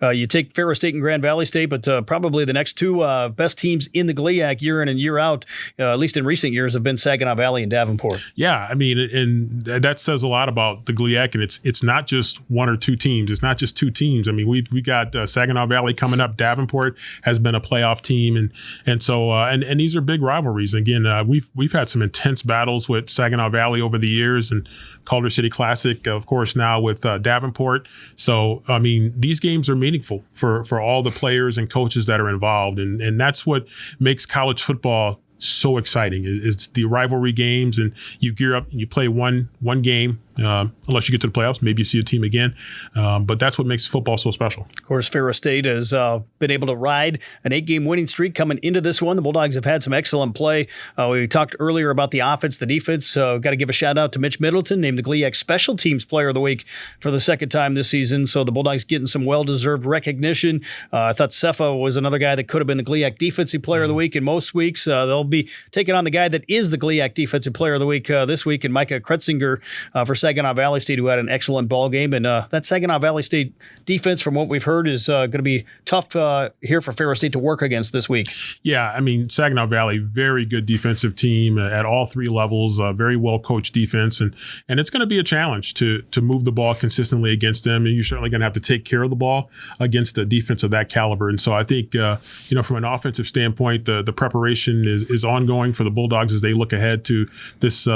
You take Ferris State and Grand Valley State, but probably the next two best teams in the GLIAC year in and year out, at least in recent years, have been Saginaw Valley and Davenport. Yeah, I mean, and that says a lot about the GLIAC, and it's not just one or two teams. It's not just two teams. I mean, we got Saginaw Valley coming up. Davenport has been a playoff team, and so these are big rivalries. Again, we've had some intense battles with Saginaw Valley over the years, and Calder City Classic, of course, now with Davenport. So, I mean, these games are meaningful for all the players and coaches that are involved, and that's what makes college football so exciting. It's the rivalry games, and you gear up and you play one game. Unless you get to the playoffs, maybe you see a team again. But that's what makes football so special. Of course, Ferris State has been able to ride an 8-game winning streak coming into this one. The Bulldogs have had some excellent play. We talked earlier about the offense, the defense. Got to give a shout out to Mitch Middleton, named the GLIAC Special Teams Player of the Week for the second time this season. So the Bulldogs getting some well-deserved recognition. I thought Cefa was another guy that could have been the GLIAC Defensive Player of the Week in most weeks. They'll be taking on the guy that is the GLIAC Defensive Player of the Week this week, and Micah Kretzinger for Saginaw Valley State, who had an excellent ball game. And that Saginaw Valley State defense, from what we've heard, is going to be tough here for Ferris State to work against this week. Yeah, I mean, Saginaw Valley, very good defensive team at all three levels, very well-coached defense. And it's going to be a challenge to move the ball consistently against them. And you're certainly going to have to take care of the ball against a defense of that caliber. And so I think, from an offensive standpoint, the preparation is ongoing for the Bulldogs as they look ahead to this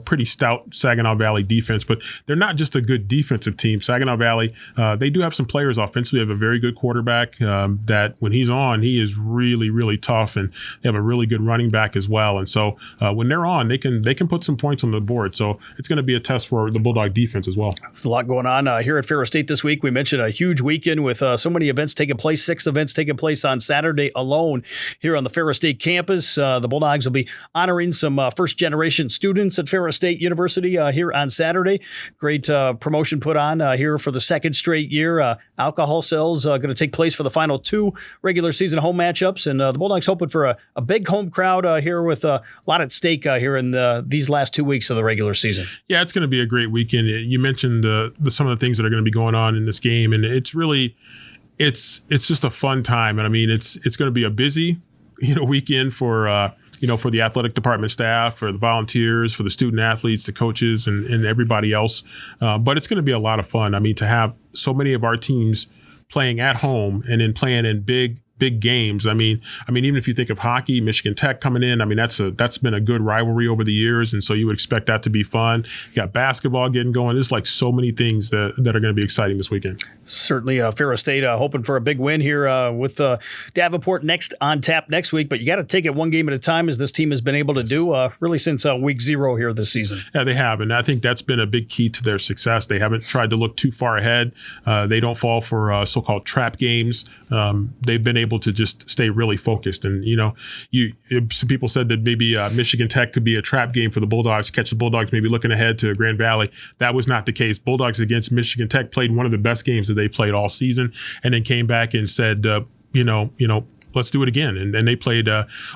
pretty stout Saginaw Valley defense, but they're not just a good defensive team. Saginaw Valley, they do have some players offensively. They have a very good quarterback that when he's on, he is really, really tough, and they have a really good running back as well. And so when they're on, they can put some points on the board. So it's going to be a test for the Bulldog defense as well. There's a lot going on here at Ferris State this week. We mentioned a huge weekend with so many events taking place, 6 events taking place on Saturday alone here on the Ferris State campus. The Bulldogs will be honoring some first-generation students at Ferris State University here on Saturday. Great promotion put on here for the second straight year. Alcohol sales going to take place for the final 2 regular season home matchups, and the Bulldogs hoping for a big home crowd here with a lot at stake here in these last 2 weeks of the regular season. Yeah, it's going to be a great weekend. You mentioned some of the things that are going to be going on in this game, and it's really it's just a fun time. And I mean, it's going to be a busy weekend for for the athletic department staff, for the volunteers, for the student athletes, the coaches, and everybody else. But it's going to be a lot of fun. I mean, to have so many of our teams playing at home and then playing in big games. I mean, even if you think of hockey, Michigan Tech coming in, I mean, that's been a good rivalry over the years. And so you would expect that to be fun. You got basketball getting going. There's like so many things that are going to be exciting this weekend. Certainly Ferris State hoping for a big win here with Davenport next on tap next week. But you got to take it one game at a time, as this team has been able to do really since week 0 here this season. Yeah, they have. And I think that's been a big key to their success. They haven't tried to look too far ahead. They don't fall for so-called trap games. They've been able to just stay really focused. And, some people said that maybe Michigan Tech could be a trap game for the Bulldogs, catch the Bulldogs maybe looking ahead to Grand Valley. That was not the case. Bulldogs against Michigan Tech played one of the best games that they played all season, and then came back and said, let's do it again. And they played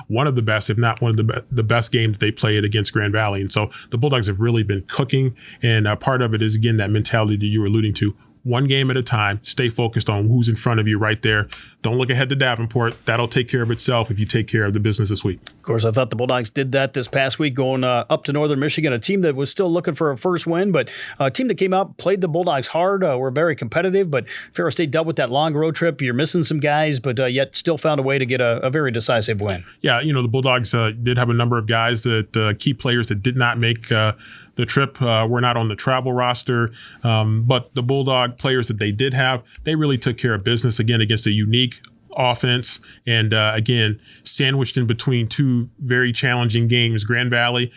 one of the best, if not one of the best games that they played against Grand Valley. And so the Bulldogs have really been cooking. And part of it is, again, that mentality that you were alluding to. One game at a time, stay focused on who's in front of you right there. Don't look ahead to Davenport. That'll take care of itself if you take care of the business this week. Of course, I thought the Bulldogs did that this past week, going up to Northern Michigan, a team that was still looking for a first win, but a team that came out, played the Bulldogs hard, were very competitive, but Ferris State dealt with that long road trip. You're missing some guys, but yet still found a way to get a very decisive win. Yeah, the Bulldogs did have a number of guys that key players that did not make the trip, were not on the travel roster, but the Bulldog players that they did have, they really took care of business, again, against a unique offense, and again, sandwiched in between 2 very challenging games. Grand Valley,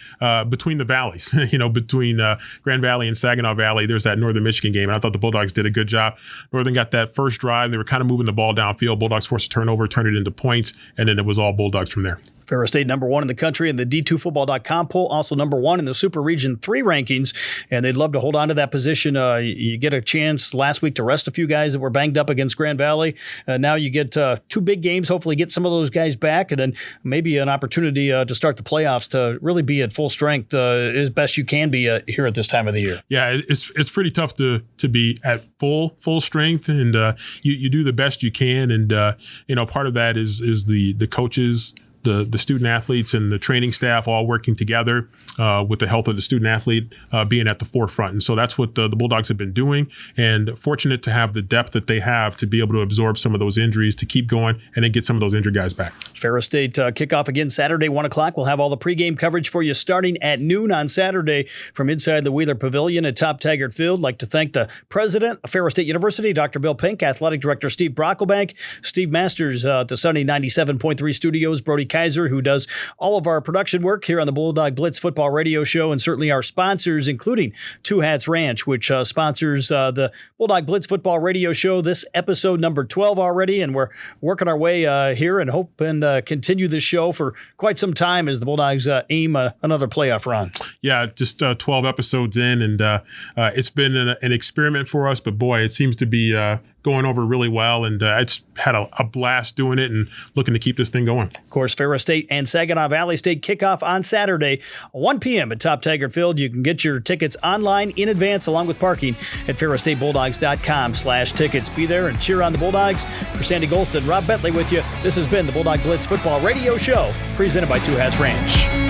between the valleys, between Grand Valley and Saginaw Valley, there's that Northern Michigan game, and I thought the Bulldogs did a good job. Northern got that first drive. They were kind of moving the ball downfield. Bulldogs forced a turnover, turned it into points, and then it was all Bulldogs from there. Ferris State number 1 in the country in the D2Football.com poll, also number 1 in the Super Region 3 rankings, and they'd love to hold on to that position. You get a chance last week to rest a few guys that were banged up against Grand Valley. Now you get 2 big games, hopefully get some of those guys back, and then maybe an opportunity to start the playoffs to really be at full strength as best you can be here at this time of the year. Yeah, it's pretty tough to be at full strength, and you do the best you can, and part of that is the coaches, the student athletes and the training staff all working together with the health of the student athlete being at the forefront. And so that's what the Bulldogs have been doing, and fortunate to have the depth that they have to be able to absorb some of those injuries, to keep going and then get some of those injured guys back. Ferris State kickoff again Saturday, 1 o'clock. We'll have all the pregame coverage for you starting at noon on Saturday from inside the Wheeler Pavilion at Top Taggart Field. Like to thank the president of Ferris State University, Dr. Bill Pink, athletic director Steve Brocklebank, Steve Masters at the Sunny 97.3 studios, Brody Keiser, who does all of our production work here on the Bulldog Blitz football radio show, and certainly our sponsors, including Two Hats Ranch, which sponsors the Bulldog Blitz football radio show. This episode number 12 already, and we're working our way here and hope and continue this show for quite some time as the Bulldogs aim another playoff run. Yeah, just 12 episodes in, and it's been an experiment for us, but boy, it seems to be going over really well, and it's had a blast doing it and looking to keep this thing going. Of course, Ferris State and Saginaw Valley State kickoff on Saturday, 1 p.m. at Top Taggart Field. You can get your tickets online in advance along with parking at ferrisstatebulldogs.com/tickets. Be there and cheer on the Bulldogs. For Sandy Golston, Rob Bentley with you. This has been the Bulldog Blitz Football Radio Show, presented by Two Hats Ranch.